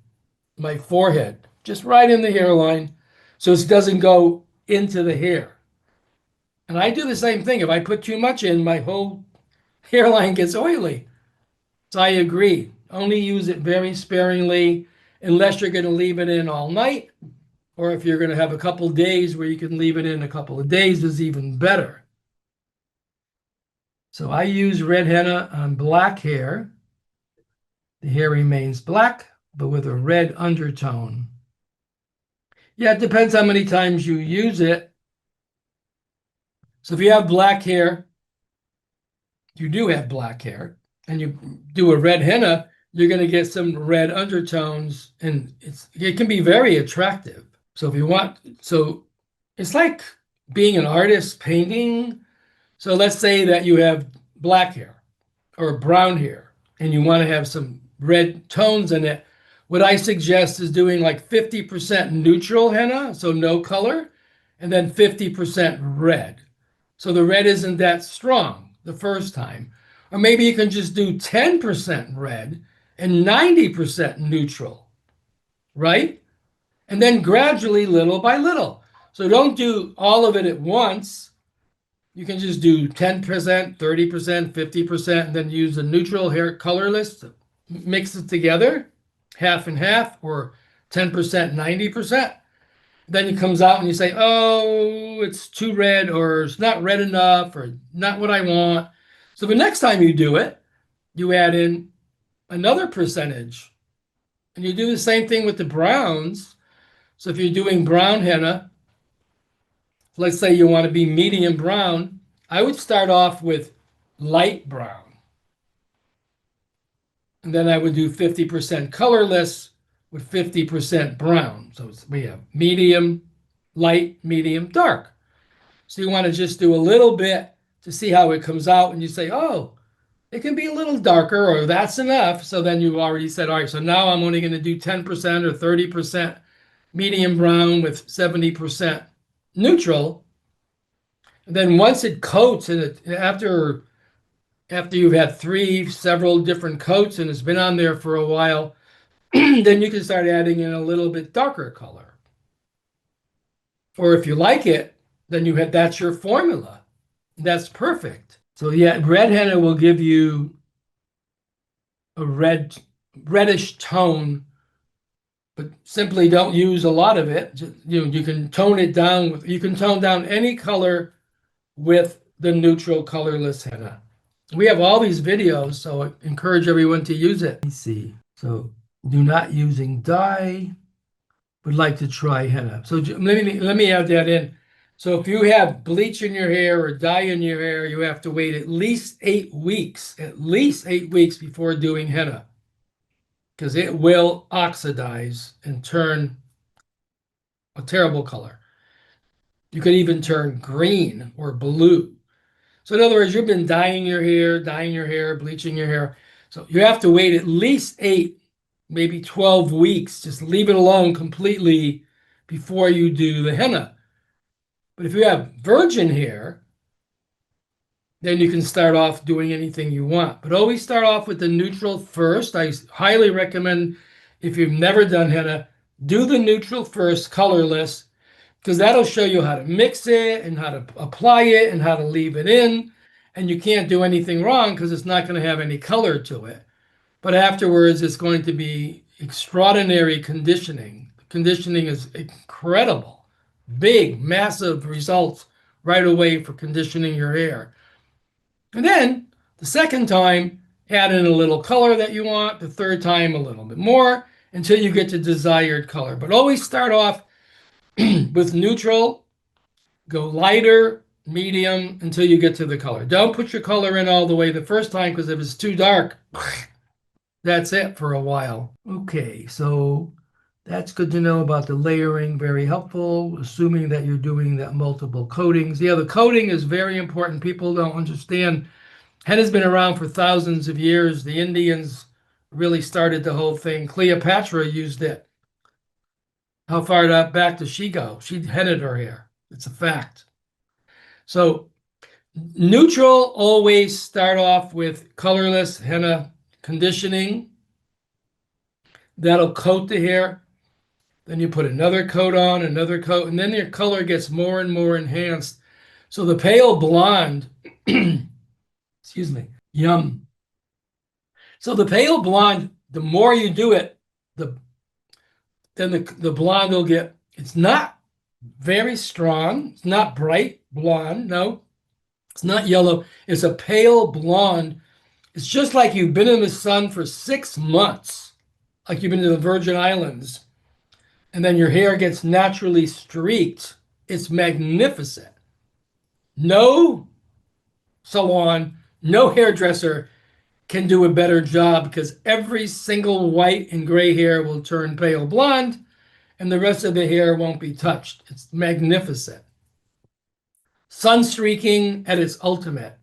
my forehead, just right in the hairline, so it doesn't go into the hair. And I do the same thing. If I put too much in, my whole hairline gets oily. So I agree. Only use it very sparingly unless you're going to leave it in all night, or if you're going to have a couple days where you can leave it in a couple of days is even better. So I use red henna on black hair. The hair remains black, but with a red undertone. Yeah, it depends how many times you use it. So if you have black hair, you do have black hair, and you do a red henna, you're going to get some red undertones, and it can be very attractive. So if you want, so it's like being an artist painting. So let's say that you have black hair or brown hair, and you want to have some red tones in it. What I suggest is doing like 50% neutral henna, so no color, and then 50% red. So the red isn't that strong the first time. Or maybe you can just do 10% red and 90% neutral, right? And then gradually, little by little. So don't do all of it at once. You can just do 10%, 30%, 50%, and then use the neutral hair colorless to mix it together, half and half, or 10%, 90%. Then it comes out and you say, oh, it's too red, or it's not red enough, or not what I want. So the next time you do it, you add in another percentage. And you do the same thing with the browns. So if you're doing brown henna, let's say you want to be medium brown, I would start off with light brown. And then I would do 50% colorless with 50% brown. So we have medium, light, medium, dark. So you want to just do a little bit to see how it comes out. And you say, oh, it can be a little darker, or that's enough. So then you've already said, all right, so now I'm only going to do 10% or 30% medium brown with 70% neutral. And then once it coats, and after you've had several different coats and it's been on there for a while, then you can start adding in a little bit darker color. Or if you like it, then that's your formula. That's perfect. So yeah, red henna will give you a reddish tone, but simply don't use a lot of it. You can tone it down. You can tone down any color with the neutral colorless henna. We have all these videos, so I encourage everyone to use it. Let me see. So do not using dye. Would like to try henna. So let me add that in. So if you have bleach in your hair or dye in your hair, you have to wait at least 8 weeks, before doing henna, because it will oxidize and turn a terrible color. You could even turn green or blue. So in other words, you've been dyeing your hair, bleaching your hair. So you have to wait at least 8, maybe 12 weeks. Just leave it alone completely before you do the henna. But if you have virgin hair, then you can start off doing anything you want. But always start off with the neutral first. I highly recommend, if you've never done henna, do the neutral first, colorless, because that'll show you how to mix it and how to apply it and how to leave it in. And you can't do anything wrong because it's not going to have any color to it. But afterwards, it's going to be extraordinary conditioning. Conditioning is incredible. Big, massive results right away for conditioning your hair. And then the second time, add in a little color that you want. The third time, a little bit more until you get to desired color. But always start off with neutral, go lighter, medium until you get to the color. Don't put your color in all the way the first time, because if it's too dark, that's it for a while. Okay, so That's good to know about the layering, very helpful, assuming that you're doing that multiple coatings. Yeah, the coating is very important. People don't understand. Henna's been around for thousands of years. The Indians really started the whole thing. Cleopatra used it. How far back does she go? She hennaed her hair. It's a fact. So neutral, always start off with colorless henna conditioning. That'll coat the hair. Then you put another coat on, another coat, and then your color gets more and more enhanced. So the pale blonde, excuse me, yum. So the pale blonde, the more you do it, the then the blonde will get, it's not very strong. It's not bright blonde. No, it's not yellow. It's a pale blonde. It's just like you've been in the sun for 6 months, like you've been to the Virgin Islands, and then your hair gets naturally streaked. It's magnificent. No salon, no hairdresser can do a better job because every single white and gray hair will turn pale blonde and the rest of the hair won't be touched. It's magnificent. Sun streaking at its ultimate.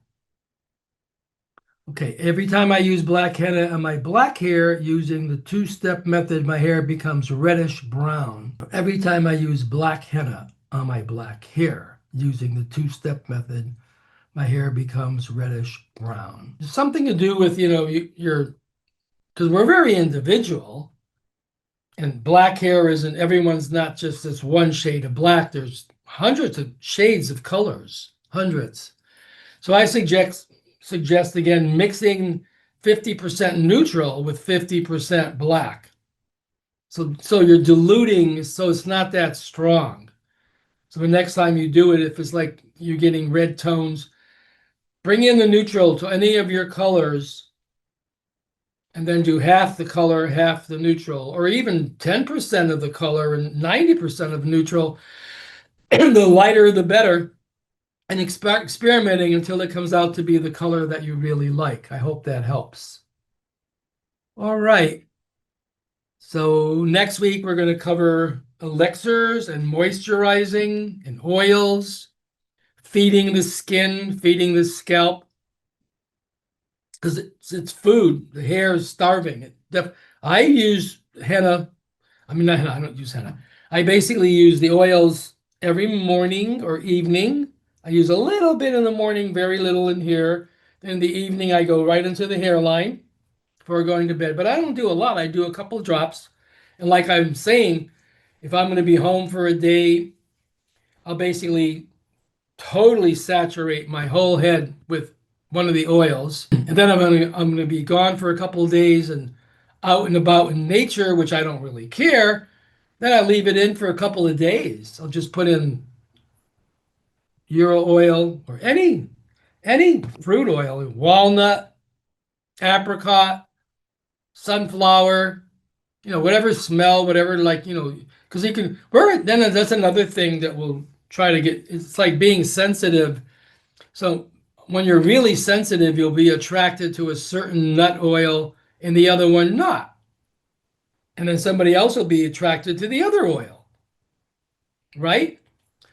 Okay, every time I use black henna on my black hair using the two-step method, my hair becomes reddish brown. Every time I use black henna on my black hair using the two-step method, my hair becomes reddish brown. It's something to do with, your, because we're very individual, and black hair isn't, everyone's not just this one shade of black. There's hundreds of shades of colors, hundreds. So I suggest again mixing 50% neutral with 50% black. So you're diluting, so it's not that strong. So the next time you do it, if it's like you're getting red tones, bring in the neutral to any of your colors and then do half the color, half the neutral, or even 10% of the color and 90% of neutral. The lighter, the better. And experimenting until it comes out to be the color that you really like. I hope that helps. All right. So next week, we're going to cover elixirs and moisturizing and oils, feeding the skin, feeding the scalp, because it's food. The hair is starving. I use henna. I mean, not henna, I don't use henna. I basically use the oils every morning or evening. I use a little bit in the morning, very little in here. In the evening, I go right into the hairline before going to bed. But I don't do a lot. I do a couple of drops. And like I'm saying, if I'm going to be home for a day, I'll basically totally saturate my whole head with one of the oils. And then I'm going to be gone for a couple of days and out and about in nature, which I don't really care. Then I leave it in for a couple of days. I'll just put in Euro oil or any fruit oil, walnut, apricot, sunflower, whatever smell, whatever, like, because you can, then that's another thing that we'll try to get. It's like being sensitive. So when you're really sensitive, you'll be attracted to a certain nut oil and the other one not. And then somebody else will be attracted to the other oil, right?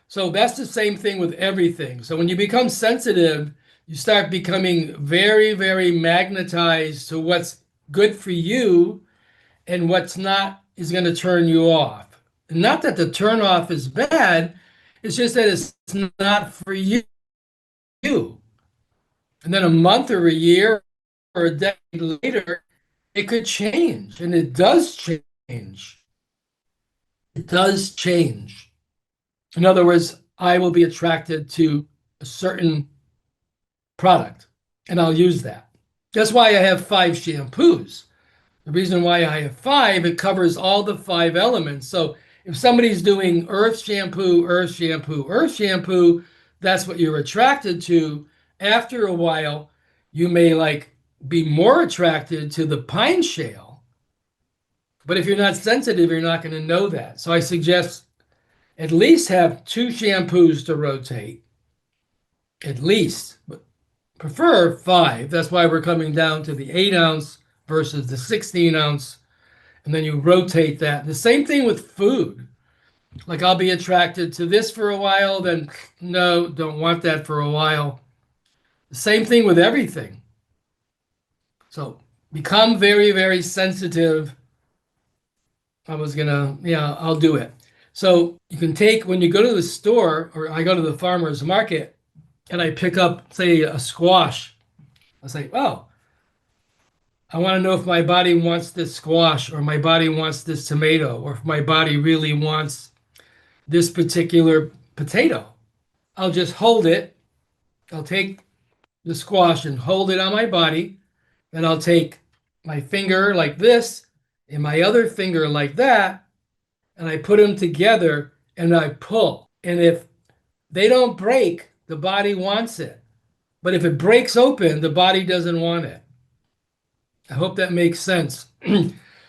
So that's the same thing with everything. So when you become sensitive, you start becoming very, very magnetized to what's good for you and what's not is going to turn you off. And not that the turn off is bad, it's just that it's not for you. And then a month or a year or a decade later, it could change. And it does change. It does change. In other words, I will be attracted to a certain product and I'll use that. That's why I have 5 shampoos. The reason why I have 5, it covers all the 5 elements. So if somebody's doing earth shampoo, earth shampoo, earth shampoo, that's what you're attracted to. After a while, you may be more attracted to the pine shale. But if you're not sensitive, you're not going to know that. So I suggest at least have 2 shampoos to rotate. At least. But prefer 5. That's why we're coming down to the 8 ounce versus the 16 ounce. and then you rotate that. The same thing with food. Like I'll be attracted to this for a while, then no, don't want that for a while. The same thing with everything. So become very, very sensitive. Yeah, I'll do it. So you can take, when you go to the store, or I go to the farmer's market and I pick up, say, a squash. I say, oh, I want to know if my body wants this squash or my body wants this tomato or if my body really wants this particular potato. I'll just hold it. I'll take the squash and hold it on my body. Then I'll take my finger like this and my other finger like that, and I put them together and I pull. And if they don't break, the body wants it. But if it breaks open, the body doesn't want it. I hope that makes sense.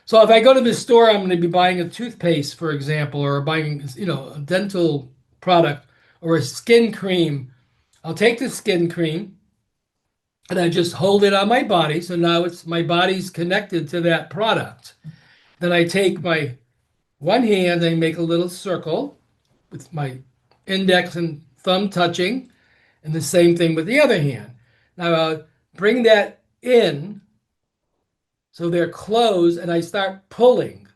So if I go to the store, I'm going to be buying a toothpaste, for example, or buying, a dental product or a skin cream. I'll take the skin cream and I just hold it on my body. So now it's my body's connected to that product. Then I take my one hand and make a little circle with my index and thumb touching, and the same thing with the other hand. Now I'll bring that in so they're closed and I start pulling.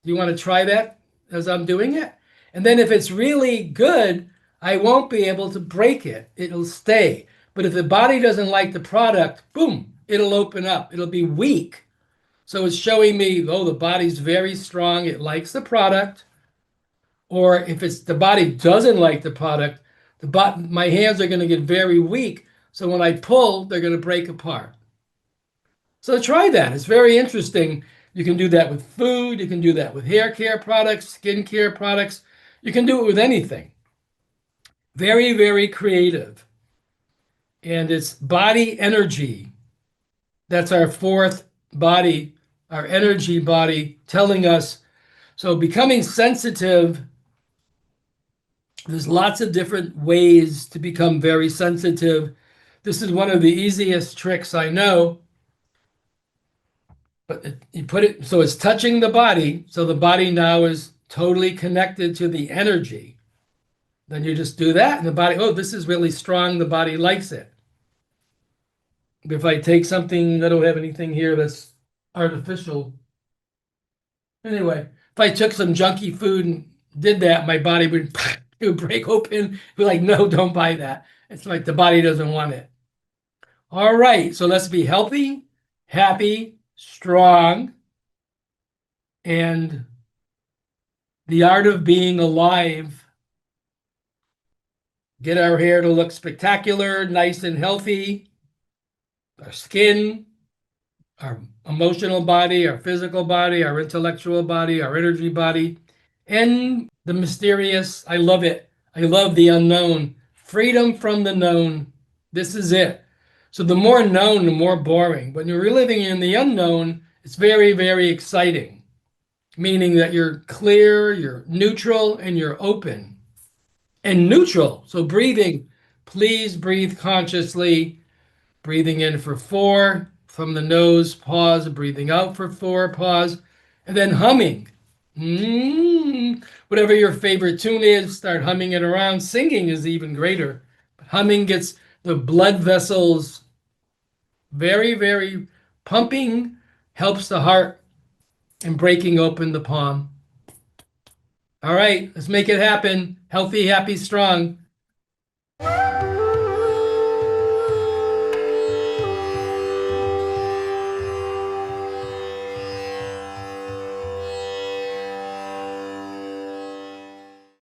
Do you want to try that as I'm doing it? And then if it's really good, I won't be able to break it. It'll stay. But if the body doesn't like the product, boom, it'll open up. It'll be weak. So it's showing me, oh, the body's very strong. It likes the product. Or if it's the body doesn't like the product, my hands are going to get very weak. So when I pull, they're going to break apart. So try that. It's very interesting. You can do that with food. You can do that with hair care products, skin care products. You can do it with anything. Very, very creative. And it's body energy. That's our fourth body, our energy body telling us. So becoming sensitive, there's lots of different ways to become very sensitive. This is one of the easiest tricks I know. But you put it so it's touching the body, so the body now is totally connected to the energy. Then you just do that, and the body, oh, this is really strong. The body likes it. If I take something, I don't have anything here that's artificial. Anyway, if I took some junky food and did that, my body would, it would break open. Be like, no, don't buy that. It's like the body doesn't want it. All right, so let's be healthy, happy, strong, and the art of being alive. Get our hair to look spectacular, nice and healthy. Our skin, our emotional body, our physical body, our intellectual body, our energy body, and the mysterious. I love it. I love the unknown. Freedom from the known. This is it. So the more known, the more boring. When you're living in the unknown, it's very, very exciting, meaning that you're clear, you're neutral, and you're open. And neutral. So breathing, please breathe consciously. Breathing in for 4 from the nose, pause. Breathing out for 4, pause. And then humming. Whatever your favorite tune is, start humming it around. Singing is even greater. But humming gets the blood vessels very, very pumping, helps the heart and breaking open the palm. All right, let's make it happen. Healthy, happy, strong.